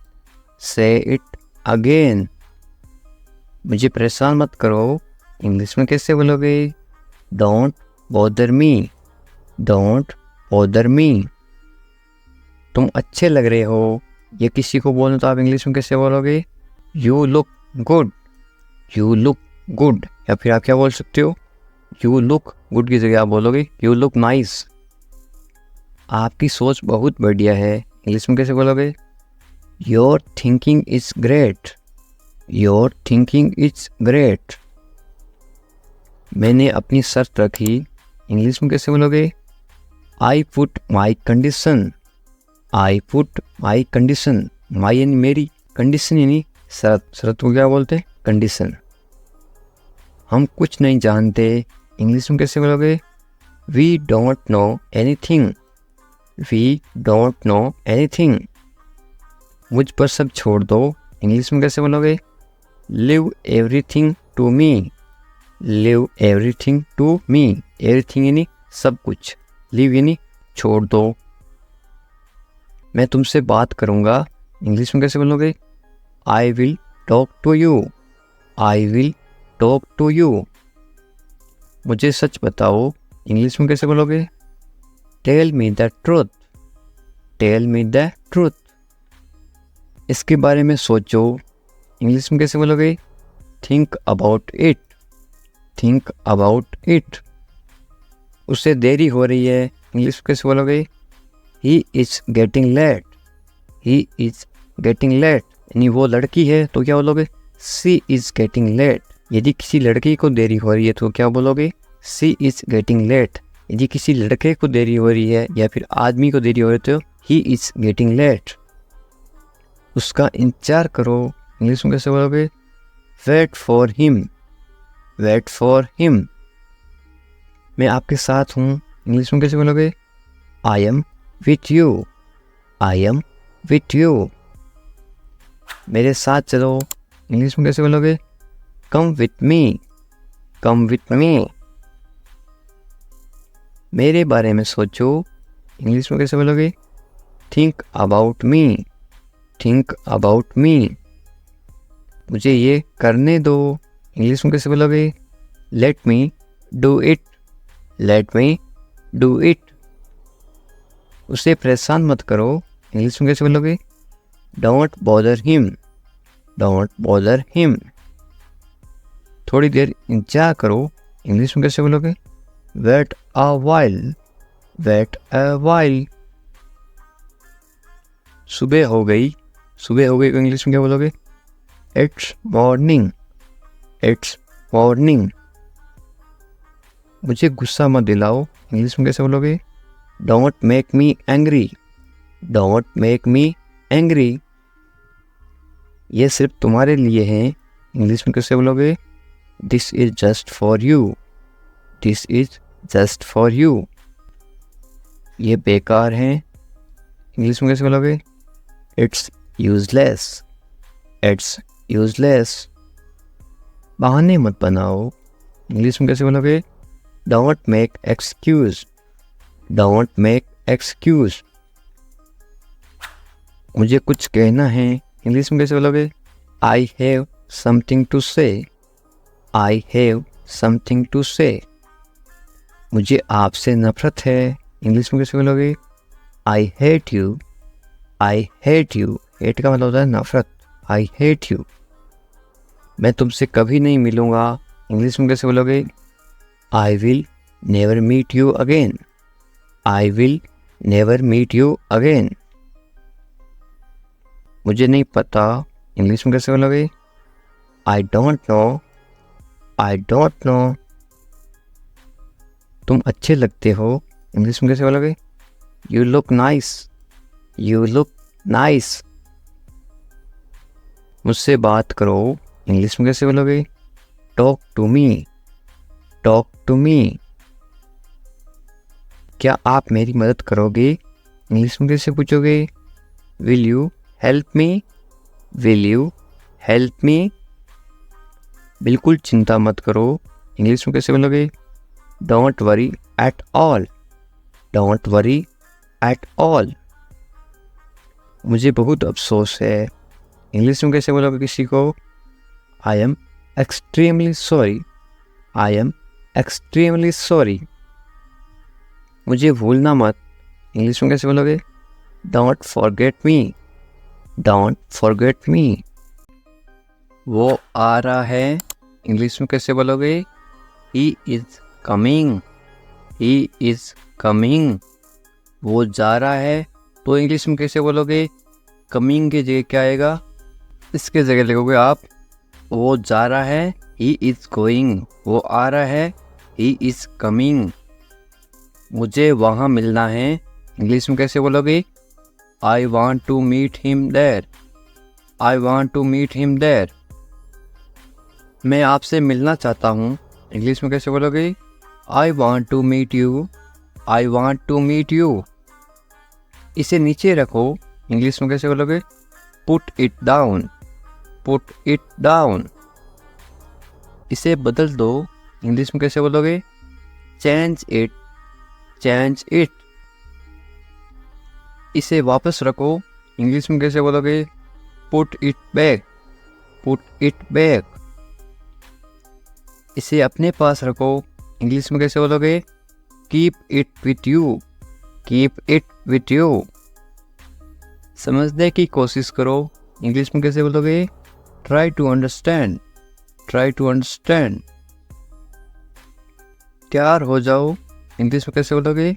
say it again. मुझे परेशान मत करो, इंग्लिश में कैसे बोलोगे? Don't bother me, don't bother me. तुम अच्छे लग रहे हो, ये किसी को बोलना तो आप इंग्लिश में कैसे बोलोगे? You look good, you look good. या फिर आप क्या बोल सकते हो? यू लुक गुड की जगह आप बोलोगे यू लुक नाइस। आपकी सोच बहुत बढ़िया है, इंग्लिश में कैसे बोलोगे? Your thinking is great, your thinking is great. मैंने अपनी शर्त रखी, इंग्लिश में कैसे बोलोगे? I put my condition, I put my condition. My यानी मेरी, कंडीशन यानी शर्त। शर्त को क्या बोलते हैं? कंडीशन। हम कुछ नहीं जानते, इंग्लिश में कैसे बोलोगे? We don't know anything, we don't know anything. मुझ पर सब छोड़ दो, इंग्लिश में कैसे बोलोगे? Leave everything to me, leave everything to me. Everything यानी सब कुछ, लिव यानी छोड़ दो। मैं तुमसे बात करूँगा, इंग्लिश में कैसे बोलोगे? I will talk to you, I will talk to you. मुझे सच बताओ, इंग्लिश में कैसे बोलोगे? Tell me the truth, tell me the truth. इसके बारे में सोचो, इंग्लिश में कैसे बोलोगे? Think about it, think about it. उसे देरी हो रही है, इंग्लिश में कैसे बोलोगे? He is getting late, he is getting late. यानी वो लड़की है तो क्या बोलोगे? She is getting late. यदि किसी लड़की को देरी हो रही है तो क्या बोलोगे? She is getting late. यदि किसी लड़के को देरी हो रही है या फिर आदमी को देरी हो रही है तो ही इज गेटिंग लेट। उसका इंतजार करो, इंग्लिश में कैसे बोलोगे? Wait for him, wait for him. मैं आपके साथ हूँ, इंग्लिश में कैसे बोलोगे? I am with you, I am with you. मेरे साथ चलो, इंग्लिश में कैसे बोलोगे? Come with me, come with me. मेरे बारे में सोचो, इंग्लिश में कैसे बोलोगे? Think about me, think about me. मुझे ये करने दो, इंग्लिश में कैसे बोलोगे? Let me do it, let me do it. उसे परेशान मत करो, इंग्लिश में कैसे बोलोगे? Don't bother him, don't bother him. थोड़ी देर इंतजार करो, इंग्लिश में कैसे बोलोगे? Wait a while, wait a while. सुबह हो गई, सुबह हो गई को इंग्लिश में क्या बोलोगे? It's morning, it's morning. मुझे गुस्सा मत दिलाओ, इंग्लिश में कैसे बोलोगे? Don't make me angry, don't make me angry. ये सिर्फ तुम्हारे लिए है, इंग्लिश में कैसे बोलोगे? This is just for you, this is just for you. ये बेकार है, इंग्लिश में कैसे बोलोगे? It's useless, it's useless. बहाने मत बनाओ, इंग्लिश में कैसे बोलोगे? Don't make excuse, don't make excuse. मुझे कुछ कहना है, इंग्लिश में कैसे बोलोगे? आई हैव समथिंग टू से, आई हैव समथिंग टू से। मुझे आपसे नफरत है, इंग्लिश में कैसे बोलोगे? I hate you, I hate you. Hate का मतलब होता है नफरत, आई हेट यू। मैं तुमसे कभी नहीं मिलूँगा, इंग्लिश में कैसे बोलोगे? I will never meet you again, I will never meet you again. मुझे नहीं पता, इंग्लिश में कैसे बोलोगे? I don't know, I don't know. तुम अच्छे लगते हो, इंग्लिश में कैसे बोलोगे? You look nice, you look nice. मुझसे बात करो, इंग्लिश में कैसे बोलोगे? Talk to me, talk to me. क्या आप मेरी मदद करोगे, इंग्लिश में कैसे पूछोगे? Will you help me, will you help मी। बिल्कुल चिंता मत करो, इंग्लिश में कैसे बोलोगे? Don't worry at all, don't worry at all. मुझे बहुत अफसोस है, इंग्लिश में कैसे बोलोगे किसी को? I am extremely sorry, I am extremely sorry. मुझे भूलना मत, इंग्लिश में कैसे बोलोगे? Don't forget me, don't forget me. वो आ रहा है, इंग्लिश में कैसे बोलोगे? He is coming, he is coming. वो जा रहा है, तो इंग्लिश में कैसे बोलोगे? कमिंग की जगह क्या आएगा? इसके जगह लिखोगे आप वो जा रहा है, ही इज गोइंग। वो आ रहा है, ही इज कमिंग। मुझे वहाँ मिलना है, इंग्लिश में कैसे बोलोगे? I want to meet him there, I want to meet him there. मैं आपसे मिलना चाहता हूँ, इंग्लिश में कैसे बोलोगे? I want to meet you, I want to meet you. इसे नीचे रखो, इंग्लिश में कैसे बोलोगे? Put it down, put it down. इसे बदल दो, इंग्लिश में कैसे बोलोगे? Change it, change it. इसे वापस रखो, इंग्लिश में कैसे बोलोगे? Put it back, put it back. इसे अपने पास रखो, इंग्लिश में कैसे बोलोगे? Keep it with you, keep it with you. समझने की कोशिश करो, इंग्लिश में कैसे बोलोगे? Try to understand, try to understand. तैयार हो जाओ, इंग्लिश में कैसे बोलोगे?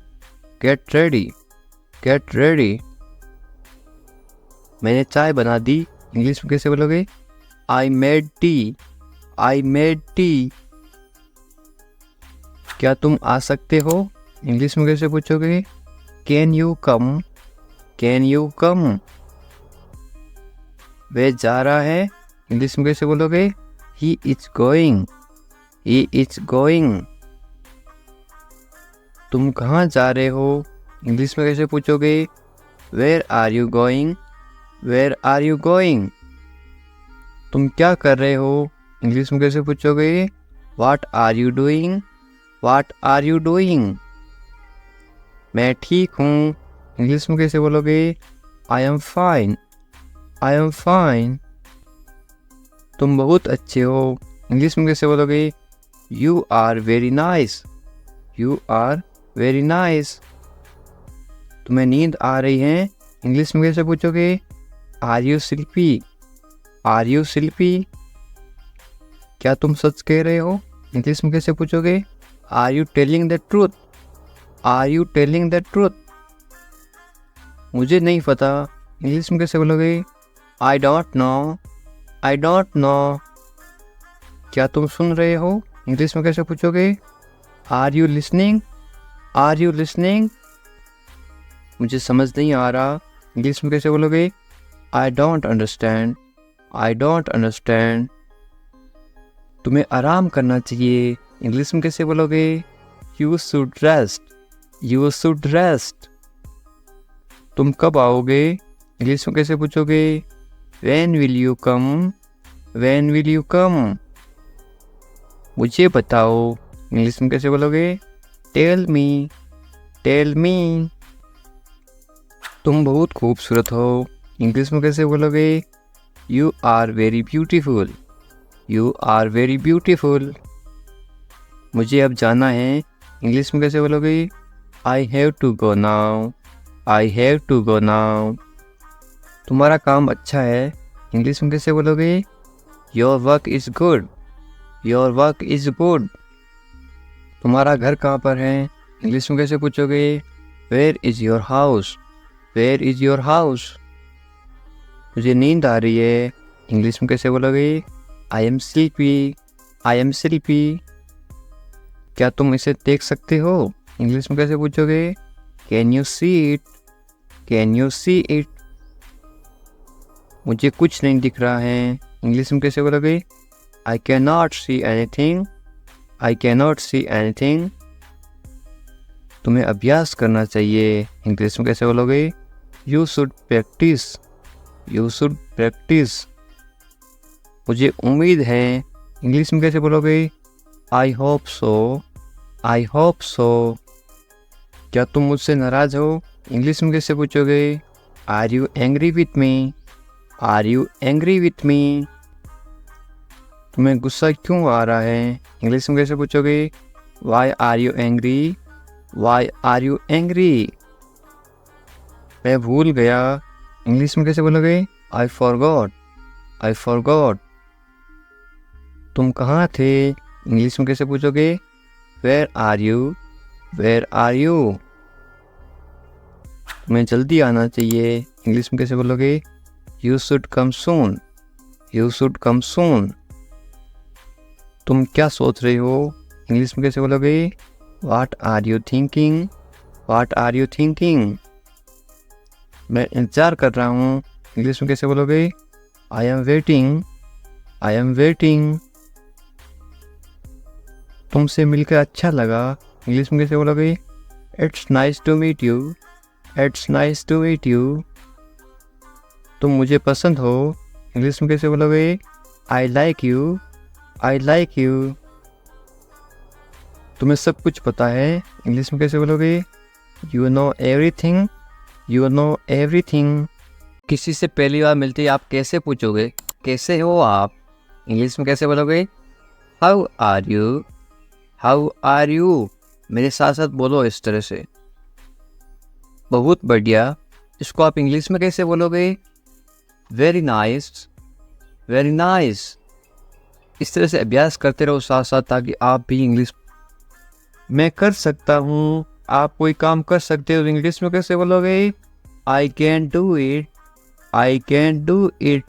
Get ready, get ready. मैंने चाय बना दी, इंग्लिश में कैसे बोलोगे? I made tea, I made tea. क्या तुम आ सकते हो, इंग्लिश में कैसे पूछोगे? Can you come, can you come. वह जा रहा है, इंग्लिश में कैसे बोलोगे? He is going, he is going. तुम कहाँ जा रहे हो, इंग्लिश में कैसे पूछोगे? Where are you going, where are you going. तुम क्या कर रहे हो, इंग्लिश में कैसे पूछोगे? What are you doing, what are you doing. मैं ठीक हूँ, इंग्लिश में कैसे बोलोगे? I am fine, I am fine. तुम बहुत अच्छे हो, इंग्लिश में कैसे बोलोगे? You are very nice, you are very nice. तुम्हें नींद आ रही है, इंग्लिश में कैसे पूछोगे? Are you sleepy, are you sleepy. क्या तुम सच कह रहे हो, इंग्लिश में कैसे पूछोगे? Are you telling the truth, are you telling the truth. मुझे नहीं पता, इंग्लिश में कैसे बोलोगे? I don't know, I don't know. क्या तुम सुन रहे हो, इंग्लिश में कैसे पूछोगे? Are you listening, are you listening. मुझे समझ नहीं आ रहा, इंग्लिश में कैसे बोलोगे? I don't understand, I don't understand. तुम्हें आराम करना चाहिए, इंग्लिश में कैसे बोलोगे? You should rest, you should rest. तुम कब आओगे, इंग्लिश में कैसे पूछोगे? When will you come, when will you come. मुझे बताओ, इंग्लिश में कैसे बोलोगे? Tell me, tell me. तुम बहुत खूबसूरत हो, इंग्लिश में कैसे बोलोगे? You are very beautiful, you are very beautiful. मुझे अब जाना है, इंग्लिश में कैसे बोलोगे? I have to go now, I have to go now. तुम्हारा काम अच्छा है, इंग्लिश में कैसे बोलोगे? Your work is good, your work is good. तुम्हारा घर कहाँ पर है, इंग्लिश में कैसे पूछोगे? Where is your house, where is your house. मुझे नींद आ रही है, इंग्लिश में कैसे बोलोगे? I am sleepy, I am sleepy. क्या तुम इसे देख सकते हो, इंग्लिश में कैसे पूछोगे? Can you see it, can you see it. मुझे कुछ नहीं दिख रहा है, इंग्लिश में कैसे बोलोगे? I can not see anything, I can not see anything. तुम्हें अभ्यास करना चाहिए, इंग्लिश में कैसे बोलोगे? You should practise, you should practise. मुझे उम्मीद है, इंग्लिश में कैसे बोलोगे? I hope so, I hope so. क्या तुम मुझसे नाराज़ हो, इंग्लिश में कैसे पूछोगे? Are you angry with me, are you angry with me. तुम्हें गुस्सा क्यों आ रहा है, इंग्लिश में कैसे पूछोगे? Why are you angry, why are you angry. मैं भूल गया, इंग्लिश में कैसे बोलोगे? I forgot, I forgot. तुम कहाँ थे, इंग्लिश में कैसे पूछोगे? Where are you, where are you. तुम्हें जल्दी आना चाहिए, इंग्लिश में कैसे बोलोगे? You should come soon, you should come soon. तुम क्या सोच रहे हो, इंग्लिश में कैसे बोलोगे? What are you thinking, what are you thinking. मैं इंतज़ार कर रहा हूँ, इंग्लिश में कैसे बोलोगे? I am waiting, I am waiting. तुमसे मिलकर अच्छा लगा, इंग्लिश में कैसे बोलोगे? It's nice to meet you, it's nice to meet you. तुम मुझे पसंद हो, इंग्लिश में कैसे बोलोगे? I like you, I like you. तुम्हें सब कुछ पता है, इंग्लिश में कैसे बोलोगे? You know everything, you know everything. किसी से पहली बार मिलते ही आप कैसे पूछोगे? कैसे हो आप, इंग्लिश में कैसे बोलोगे? How are you, how are you. मेरे साथ साथ बोलो इस तरह से। बहुत बढ़िया। इसको आप इंग्लिश में कैसे बोलोगे? Very nice, very nice. इस तरह से अभ्यास करते रहो साथ साथ, ताकि आप भी इंग्लिश मैं कर सकता हूँ, आप कोई काम कर सकते हो, इंग्लिश में कैसे बोलोगे? I can do it, I can do it.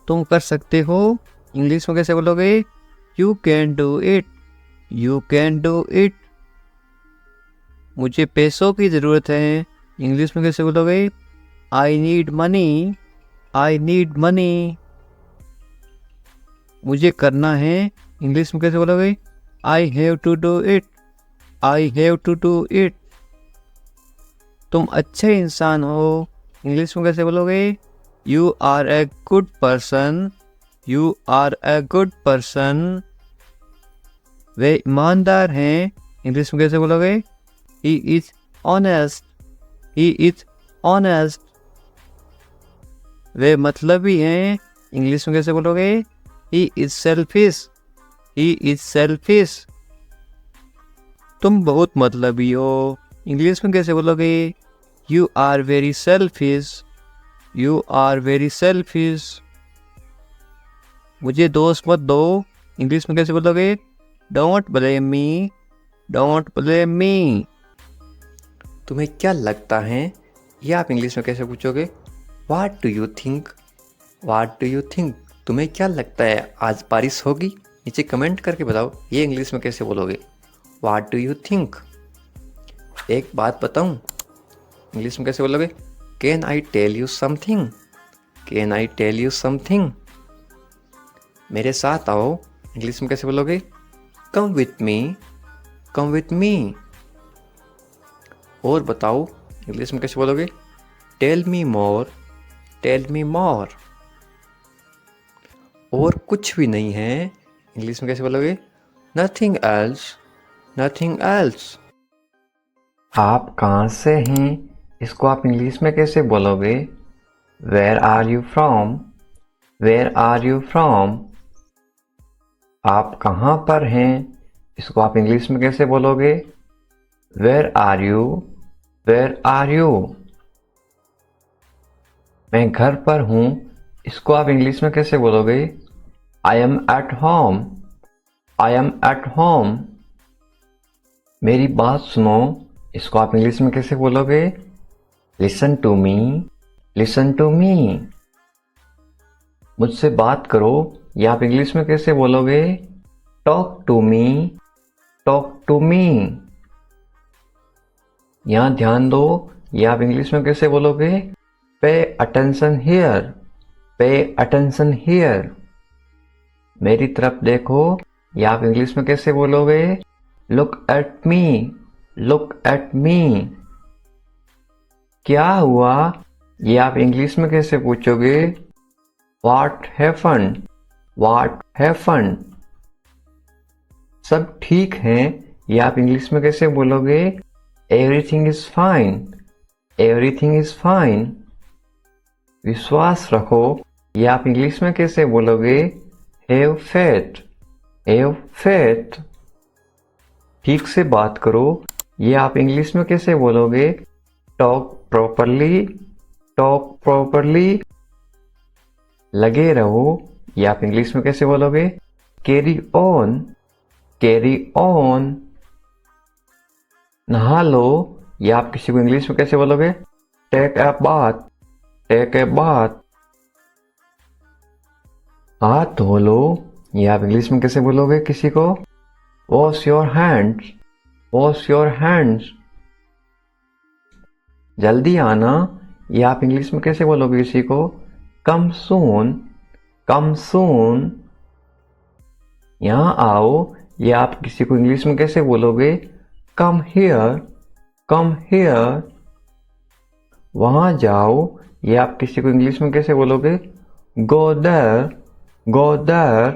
तुम कर सकते हो, इंग्लिश में कैसे बोलोगे? You can do it, you can do it. मुझे पैसों की ज़रूरत है, इंग्लिश में कैसे बोलोगे? I need money, I need money. मुझे करना है, इंग्लिश में कैसे बोलोगे? I have to do it, I have to do it. तुम अच्छे इंसान हो, इंग्लिश में कैसे बोलोगे? You are a good person, you are a good person. वे ईमानदार हैं, इंग्लिश में कैसे बोलोगे? He is honest, he is honest. वे मतलबी हैं, इंग्लिश में कैसे बोलोगे? He is selfish, he is selfish. तुम बहुत मतलबी हो, इंग्लिश में कैसे बोलोगे? You are very selfish, you are very selfish. मुझे दोष मत दो, इंग्लिश में कैसे बोलोगे? Don't blame me, don't blame me. तुम्हें क्या लगता है, ये आप इंग्लिश में कैसे पूछोगे? What do you think, what do you think. तुम्हें क्या लगता है, आज बारिश होगी? नीचे कमेंट करके बताओ, ये इंग्लिश में कैसे बोलोगे? What do you think. एक बात बताऊं, इंग्लिश में कैसे बोलोगे? Can I tell you something, can I tell you something. मेरे साथ आओ, इंग्लिश में कैसे बोलोगे? Come with me, come with me. और बताओ, इंग्लिश में कैसे बोलोगे? Tell me more, tell me more. और कुछ भी नहीं है, इंग्लिश में कैसे बोलोगे? Nothing else, nothing else. आप कहाँ से हैं, इसको आप इंग्लिश में कैसे बोलोगे? Where are you from, where are you from. आप कहाँ पर हैं, इसको आप इंग्लिश में कैसे बोलोगे? Where are you, where are you. मैं घर पर हूँ, इसको आप इंग्लिश में कैसे बोलोगे? I am at home, I am at home. मेरी बात सुनो, इसको आप इंग्लिश में कैसे बोलोगे? Listen to me, listen to me. मुझसे बात करो, ये आप इंग्लिश में कैसे बोलोगे? Talk to me, talk to me. यहाँ ध्यान दो, ये आप इंग्लिश में कैसे बोलोगे? Pay attention here, pay attention here. मेरी तरफ देखो, ये आप इंग्लिश में कैसे बोलोगे? Look at me, look at मी। क्या हुआ, ये आप इंग्लिश में कैसे पूछोगे? What happened, what happened. सब ठीक है, ये आप इंग्लिश में कैसे बोलोगे? Everything is fine, everything is fine. विश्वास रखो, ये आप इंग्लिश में कैसे बोलोगे? Have faith, have faith. ठीक से बात करो, ये आप इंग्लिश में कैसे बोलोगे? Talk properly, talk properly. लगे रहो, ये आप इंग्लिश में कैसे बोलोगे? Carry on, carry on. नहा लो, ये आप किसी को इंग्लिश में कैसे बोलोगे? Take a bath, take a bath. हाथ धो लो, ये आप इंग्लिश में कैसे बोलोगे किसी को? Wash your hands, wash your hands. जल्दी आना, ये आप इंग्लिश में कैसे बोलोगे किसी को? कम सून, कम सून। यहाँ आओ, ये आप किसी को इंग्लिश में कैसे बोलोगे? Come here, come here. वहां जाओ, ये आप किसी को इंग्लिश में कैसे बोलोगे? Go there, go there.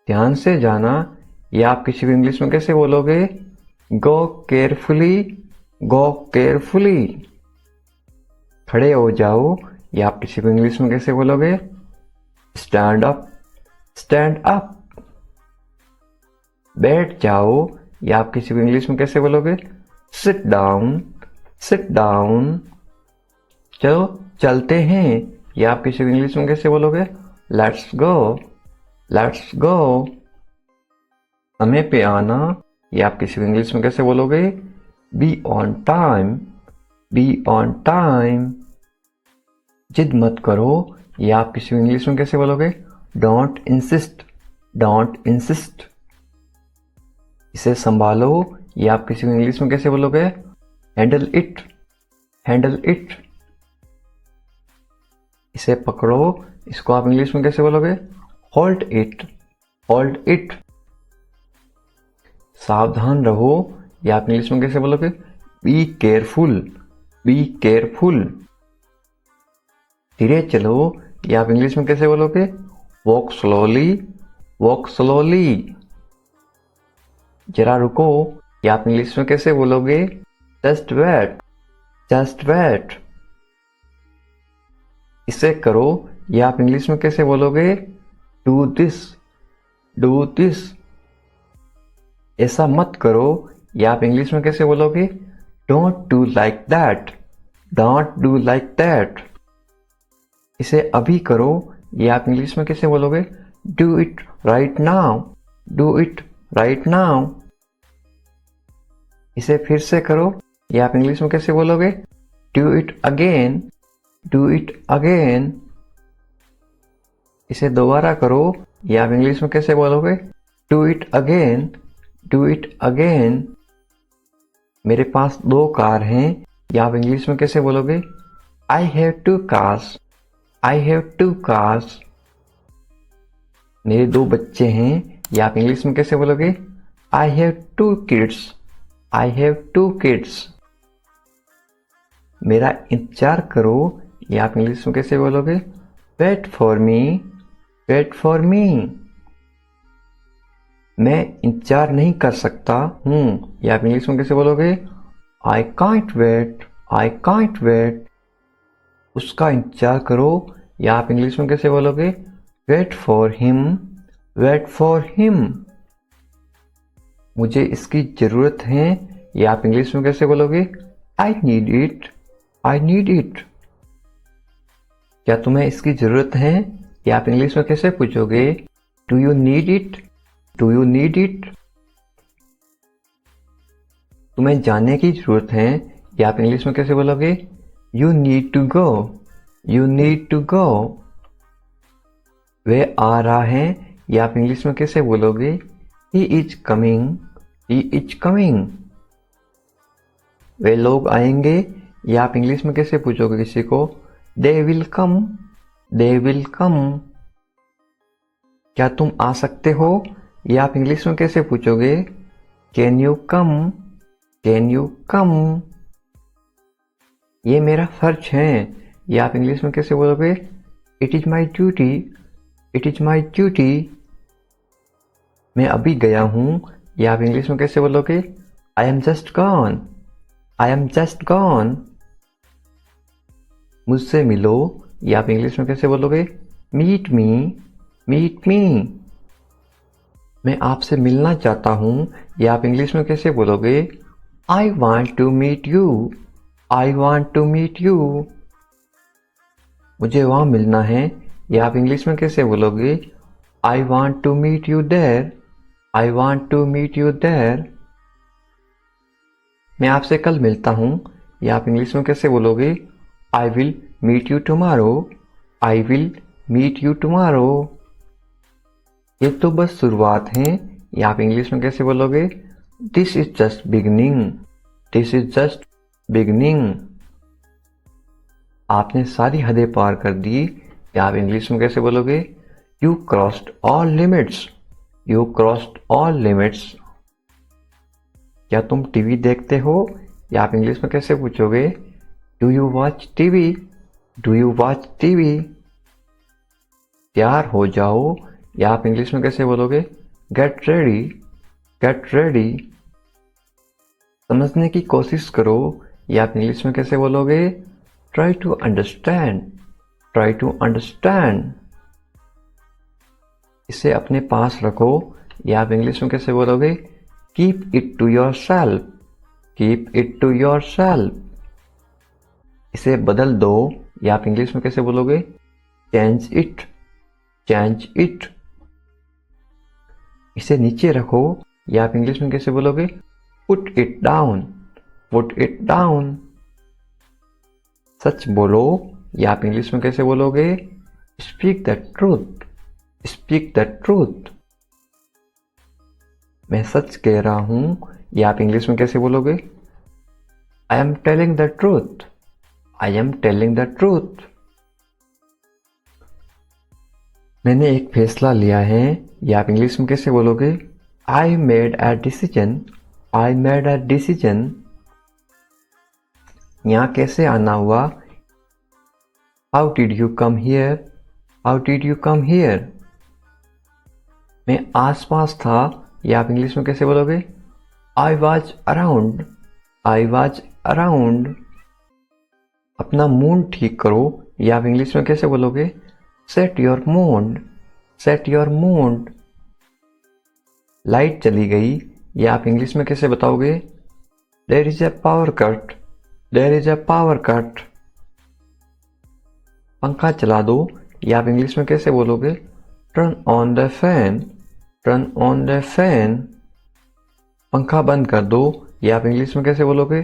ध्यान से जाना, ये आप किसी को इंग्लिश में कैसे बोलोगे? गो केयरफुली, गो केयरफुली। खड़े हो जाओ, ये आप किसी को इंग्लिश में कैसे बोलोगे? Stand up, stand up. बैठ जाओ, ये आप किसी को इंग्लिश में कैसे बोलोगे? Sit down, sit down. चलो चलते हैं, ये आप किसी को इंग्लिश में कैसे बोलोगे? Let's go, let's go. समय पे आना, ये आप किसी को इंग्लिश में कैसे बोलोगे? Be on time, be on time. जिद मत करो, ये आप किसी को इंग्लिश में कैसे बोलोगे? Don't insist, don't insist. इसे संभालो, ये आप किसी को इंग्लिश में कैसे बोलोगे? Handle it, handle it. इसे पकड़ो, इसको आप इंग्लिश में कैसे बोलोगे? Hold it, hold it. सावधान रहो, ये आप इंग्लिश में कैसे बोलोगे? Be careful, be careful. धीरे चलो, ये आप इंग्लिश में कैसे बोलोगे? Walk slowly, walk slowly. जरा रुको, ये आप इंग्लिश में कैसे बोलोगे? Just wait, just wait. इसे करो, ये आप इंग्लिश में कैसे बोलोगे? Do this, do this. ऐसा मत करो, ये आप इंग्लिश में कैसे बोलोगे? Don't do like that, don't do like that. इसे अभी करो, ये आप इंग्लिश में कैसे बोलोगे? Do it right now, do it right now. इसे फिर से करो, ये आप इंग्लिश में कैसे बोलोगे? Do it again, do it again. इसे दोबारा करो, ये आप इंग्लिश में कैसे बोलोगे? Do it again, do it again. मेरे पास 2 कार हैं, ये आप इंग्लिश में कैसे बोलोगे? I have 2 cars, I have 2 cars. मेरे 2 बच्चे हैं, ये आप इंग्लिश में कैसे बोलोगे? I have 2 kids. I have 2 kids. मेरा इंतजार करो, ये आप इंग्लिश में कैसे बोलोगे? Wait for me. Wait for me. मैं इंतजार नहीं कर सकता हूँ, ये आप इंग्लिश में कैसे बोलोगे? I can't wait. I can't wait. उसका इंतजार करो, या आप इंग्लिश में कैसे बोलोगे? Wait for him. Wait for him. मुझे इसकी जरूरत है, या आप इंग्लिश में कैसे बोलोगे? I need it. I need it. क्या तुम्हें इसकी जरूरत है, या आप इंग्लिश में कैसे पूछोगे? Do you need it? Do you need it? तुम्हें जाने की जरूरत है, या आप इंग्लिश में कैसे बोलोगे? You need to go. You need to go. वह आ रहा है, या आप इंग्लिश में कैसे बोलोगे? He is coming. He is coming. वे लोग आएंगे, या आप इंग्लिश में कैसे पूछोगे किसी को? They will come. They will come. क्या तुम आ सकते हो, या आप इंग्लिश में कैसे पूछोगे? Can you come? Can you come? ये मेरा फर्ज है, या आप इंग्लिश में कैसे बोलोगे? It is my duty. It is my duty. मैं अभी गया हूँ, या आप इंग्लिश में कैसे बोलोगे? I am just gone. I am just gone. मुझसे मिलो, या आप इंग्लिश में कैसे बोलोगे? Meet me. Meet me. मैं आपसे मिलना चाहता हूँ, या आप इंग्लिश में कैसे बोलोगे? I want to meet you. I want to meet you. मुझे वहाँ मिलना है, या आप इंग्लिश में कैसे बोलोगे? I want to meet you there. I want to meet you there. मैं आपसे कल मिलता हूँ, या आप इंग्लिश में कैसे बोलोगे? I will meet you tomorrow. I will meet you tomorrow. ये तो बस शुरुआत है, या आप इंग्लिश में कैसे बोलोगे? This is just beginning. This is just beginning. आपने सारी हदें पार कर दी, या आप इंग्लिश में कैसे बोलोगे? You crossed all limits. You crossed all limits. क्या तुम टीवी देखते हो, या आप इंग्लिश में कैसे पूछोगे? Do you watch TV? Do you watch TV? तैयार हो जाओ, या आप इंग्लिश में कैसे बोलोगे? Get ready. Get ready. समझने की कोशिश करो, या आप इंग्लिश में कैसे बोलोगे? Try to understand. Try to understand. इसे अपने पास रखो, या आप इंग्लिश में कैसे बोलोगे? Keep it to yourself. Keep it to yourself. इसे बदल दो, या आप इंग्लिश में कैसे बोलोगे? Change it. Change it. इसे नीचे रखो, या आप इंग्लिश में कैसे बोलोगे? Put it down. Put it down. सच बोलो, या आप इंग्लिश में कैसे बोलोगे? Speak the truth. Speak the truth. मैं सच कह रहा हूं, या आप इंग्लिश में कैसे बोलोगे? I am telling the truth. I am telling the truth. मैंने एक फैसला लिया है, या आप इंग्लिश में कैसे बोलोगे? I made a decision. I made a decision. यहाँ कैसे आना हुआ? How did you come here? How did you come here? मैं आसपास था, या आप इंग्लिश में कैसे बोलोगे? I was around. I was around. अपना मूड ठीक करो, या आप इंग्लिश में कैसे बोलोगे? Set your mood. Set your mood. Light चली गई, या आप इंग्लिश में कैसे बताओगे? There is a power cut. There is a power cut. पंखा चला दो, या आप इंग्लिश में कैसे बोलोगे? Turn on the fan. Turn on the fan. पंखा बंद कर दो, या आप इंग्लिश में कैसे बोलोगे?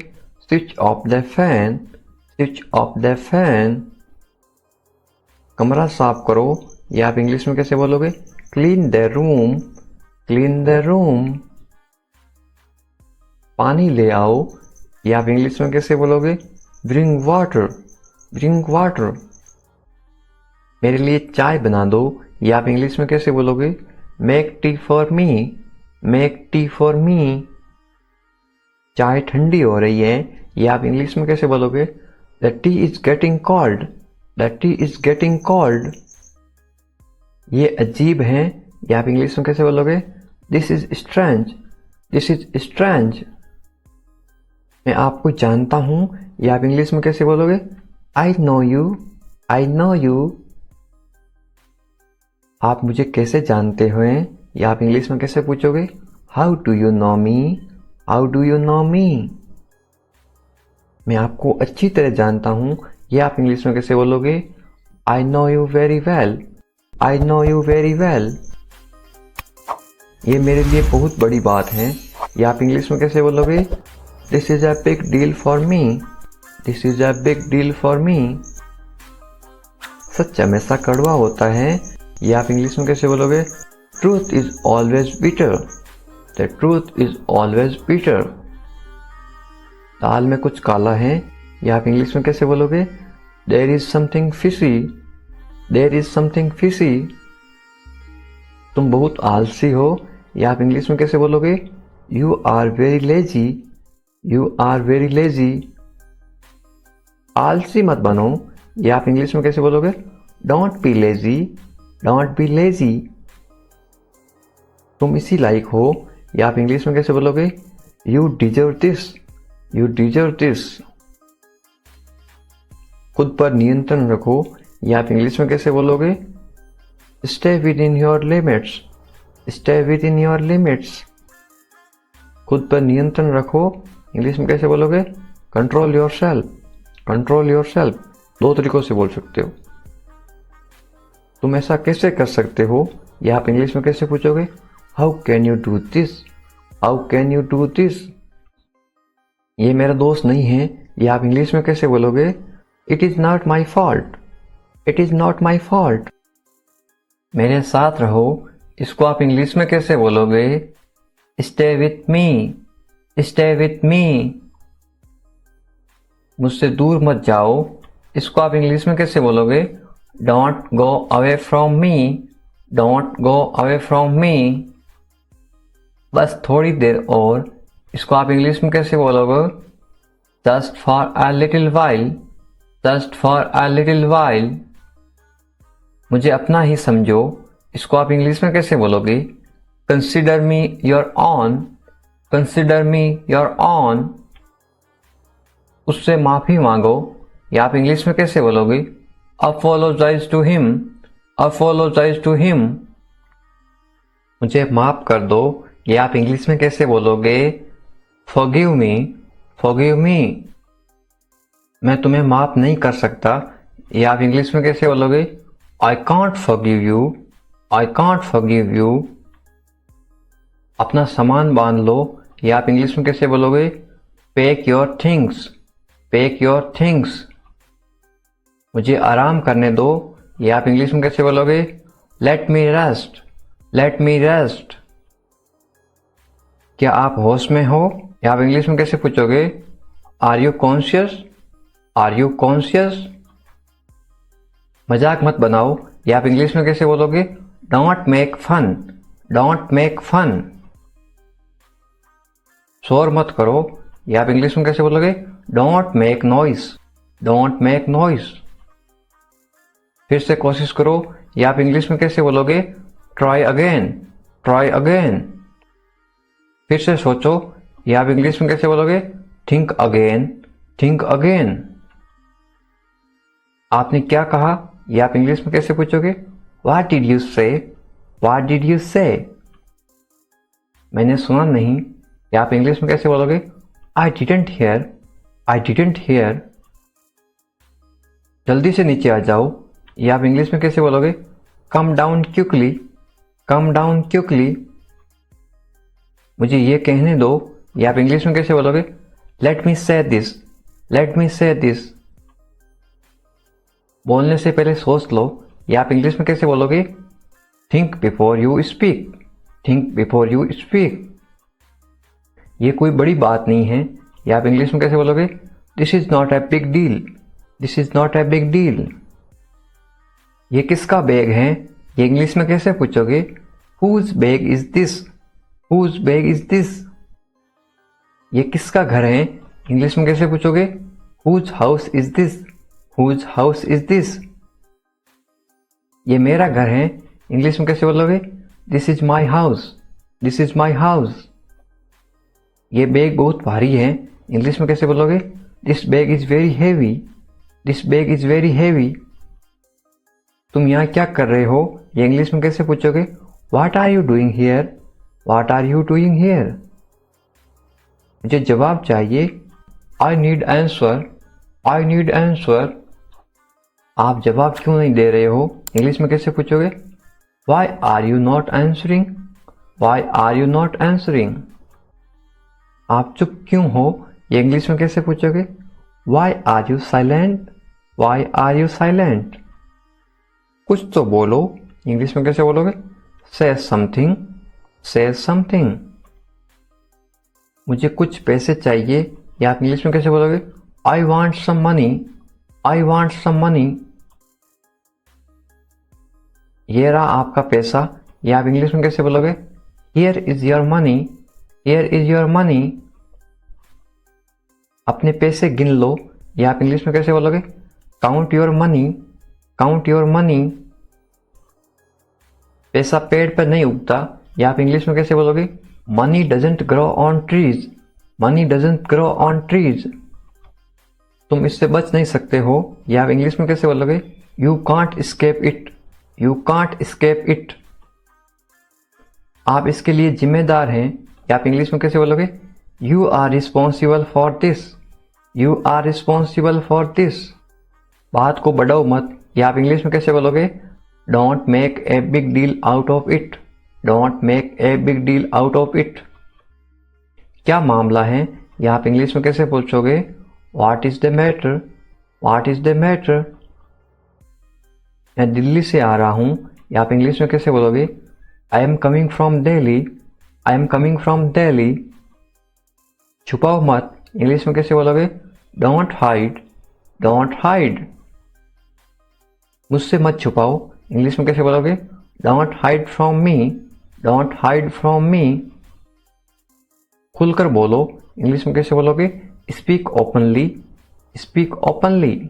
Switch off the fan. Switch off the fan. कमरा साफ करो, या आप इंग्लिश में कैसे बोलोगे? Clean the room. Clean the room. पानी ले आओ, या आप इंग्लिश में कैसे बोलोगे? Bring water. Bring water. मेरे लिए चाय बना दो, या आप इंग्लिश में कैसे बोलोगे? Make tea for me. Make tea for me. चाय ठंडी हो रही है, ये आप इंग्लिश में कैसे बोलोगे? The T is getting cold. The T is getting cold. ये अजीब है, ये आप इंग्लिश में कैसे बोलोगे? This is strange. This is strange. मैं आपको जानता हूं, ये आप इंग्लिश में कैसे बोलोगे? I know you. I know you. आप मुझे कैसे जानते हो? ये आप इंग्लिश में कैसे पूछोगे? How do you know me. How do you know me. मैं आपको अच्छी तरह जानता हूं, ये आप इंग्लिश में कैसे बोलोगे? I know you very well. I know you very well. ये मेरे लिए बहुत बड़ी बात है, ये आप इंग्लिश में कैसे बोलोगे? This is a big deal for me. This is a big deal for me. सच हमेशा कड़वा होता है, ये आप इंग्लिश में कैसे बोलोगे? Truth is always bitter. The truth is always bitter. दाल में कुछ काला है, ये आप इंग्लिश में कैसे बोलोगे? There is something fishy. There is something fishy. तुम बहुत आलसी हो, ये आप इंग्लिश में कैसे बोलोगे? You are very lazy. You are very lazy. आलसी मत बनो, ये आप इंग्लिश में कैसे बोलोगे? Don't be lazy. Don't be lazy. तुम इसी लायक हो, ये आप इंग्लिश में कैसे बोलोगे? You deserve this. You deserve this. खुद पर नियंत्रण रखो, ये आप इंग्लिश में कैसे बोलोगे? Stay with in your limits. Stay with in your limits. खुद पर नियंत्रण रखो, इंग्लिश में कैसे बोलोगे? Control your self. Control your self. दो तरीकों से बोल सकते हो। तुम ऐसा कैसे कर सकते हो, ये आप इंग्लिश में कैसे पूछोगे? How can you do this. How can you do this. ये मेरा दोस्त नहीं है, ये आप इंग्लिश में कैसे बोलोगे? It is not my fault. It is not my fault. मेरे साथ रहो, इसको आप इंग्लिश में कैसे बोलोगे? Stay with me. Stay with me. मुझसे दूर मत जाओ, इसको आप इंग्लिश में कैसे बोलोगे? Don't go away from me. Don't go away from me. बस थोड़ी देर और, इसको आप इंग्लिश में कैसे बोलोगे? Just for a little while. Just for a little while. मुझे अपना ही समझो, इसको आप इंग्लिश में कैसे बोलोगे? Consider me your own. Consider me your own. उससे माफी मांगो, या आप इंग्लिश में कैसे बोलोगे? Apologise to him. Apologise to him. मुझे माफ कर दो, या आप इंग्लिश में कैसे बोलोगे? Forgive me. Forgive me. मैं तुम्हें माफ नहीं कर सकता, या आप इंग्लिश में कैसे बोलोगे? I can't forgive you. I can't forgive you. अपना सामान बांध लो, या आप इंग्लिश में कैसे बोलोगे? Pack your things. Pack your things. मुझे आराम करने दो, या आप इंग्लिश में कैसे बोलोगे? लेट मी रेस्ट। Let me rest. क्या आप होश में हो, या आप इंग्लिश में कैसे पूछोगे? Are you conscious. Are you conscious. मजाक मत बनाओ, या आप इंग्लिश में कैसे बोलोगे? Don't make fun. Don't make fun. शोर मत करो, या आप इंग्लिश में कैसे बोलोगे? Don't make noise. Don't make noise. फिर से कोशिश करो, या आप इंग्लिश में कैसे बोलोगे? Try again. Try again. फिर से सोचो, या आप इंग्लिश में कैसे बोलोगे? Think again. Think again. आपने क्या कहा, या आप इंग्लिश में कैसे पूछोगे? व्हाट डिड यू से। व्हाट डिड यू से। मैंने सुना नहीं, या आप इंग्लिश में कैसे बोलोगे? I didn't here. I didn't here. जल्दी से नीचे आ जाओ, या आप इंग्लिश में कैसे बोलोगे? Come down quickly. Come down quickly. मुझे ये कहने दो, या आप इंग्लिश में कैसे बोलोगे? लेट मी से दिस। लेट मी से दिस। बोलने से पहले सोच लो, या आप इंग्लिश में कैसे बोलोगे? Think before you speak. Think before you speak. ये कोई बड़ी बात नहीं है, या आप इंग्लिश में कैसे बोलोगे? This is not a big deal. This is not a big deal. ये किसका बैग है, ये इंग्लिश में कैसे पूछोगे? Whose bag is this. Whose bag is this? ये किसका घर है? इंग्लिश में कैसे पूछोगे? Whose house is this? Whose house is this? ये मेरा घर है, इंग्लिश में कैसे बोलोगे? This is my house, this is my house. ये बैग बहुत भारी है, इंग्लिश में कैसे बोलोगे? This bag is very heavy, this bag is very heavy. तुम यहाँ क्या कर रहे हो? ये इंग्लिश में कैसे पूछोगे? What are you doing here? What are you doing here? मुझे जवाब चाहिए, I need answer, I need answer. आप जवाब क्यों नहीं दे रहे हो? इंग्लिश में कैसे पूछोगे? Why are you not answering? Why are you not answering? आप चुप क्यों हो? ये इंग्लिश में कैसे पूछोगे? Why are you silent? Why are you silent? कुछ तो बोलो, इंग्लिश में कैसे बोलोगे? से समथिंग, से समथिंग। मुझे कुछ पैसे चाहिए, या आप इंग्लिश में कैसे बोलोगे? I want some money, I want some money. ये रहा आपका पैसा, या आप इंग्लिश में कैसे बोलोगे? Here is your money, here is your money. अपने पैसे गिन लो, या आप इंग्लिश में कैसे बोलोगे? Count your money, count your money. पैसा पेड़ पर नहीं उगता, या आप इंग्लिश में कैसे बोलोगे? Money doesn't grow on trees, money doesn't grow on trees. तुम इससे बच नहीं सकते हो, या आप इंग्लिश में कैसे बोलोगे? You can't escape it, you can't escape it. आप इसके लिए जिम्मेदार हैं, या आप इंग्लिश में कैसे बोलोगे? You are responsible for this, you are responsible for this. बात को बढ़ाओ मत, या आप इंग्लिश में कैसे बोलोगे? Don't make a big deal out of it, don't make a big deal out of it. क्या मामला है, या आप इंग्लिश में कैसे पूछोगे? What is the matter, what is the matter? मैं दिल्ली से आ रहा हूं, या आप इंग्लिश में कैसे बोलोगे? I am coming from Delhi, I am coming from Delhi. छुपाओ मत, इंग्लिश में कैसे बोलोगे? Don't hide, don't hide. मुझसे मत छुपाओ, इंग्लिश में कैसे बोलोगे? Don't hide from me, don't hide from me. खुलकर बोलो, इंग्लिश में कैसे बोलोगे? Speak openly, speak openly.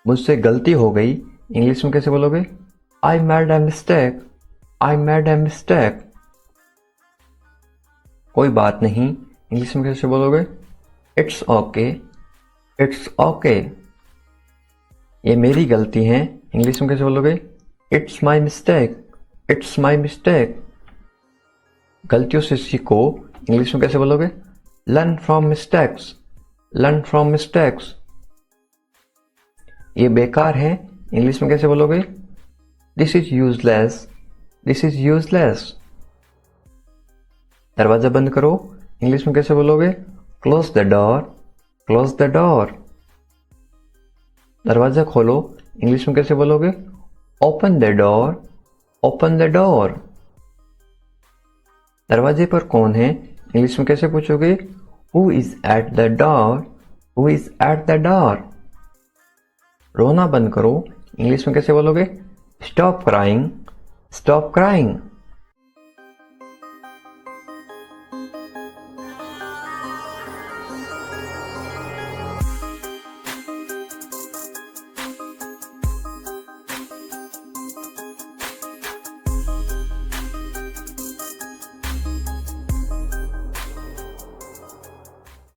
मुझसे गलती हो गई, इंग्लिश में कैसे बोलोगे? I made a mistake, I made a mistake. कोई बात नहीं, इंग्लिश में कैसे बोलोगे? It's okay, it's okay. ये मेरी गलती है, इंग्लिश में कैसे बोलोगे? It's my mistake, it's my mistake. गलतियों से सीखो, इंग्लिश में कैसे बोलोगे? Learn from mistakes, learn from mistakes. ये बेकार है, इंग्लिश में कैसे बोलोगे? This is useless, this is useless. दरवाजा बंद करो, इंग्लिश में कैसे बोलोगे? Close the door, close the door. दरवाजा खोलो, इंग्लिश में कैसे बोलोगे? Open the door, open the door. दरवाजे पर कौन है, इंग्लिश में कैसे पूछोगे? Who is at the door, who is at the door. रोना बंद करो, इंग्लिश में कैसे बोलोगे? Stop crying, stop crying.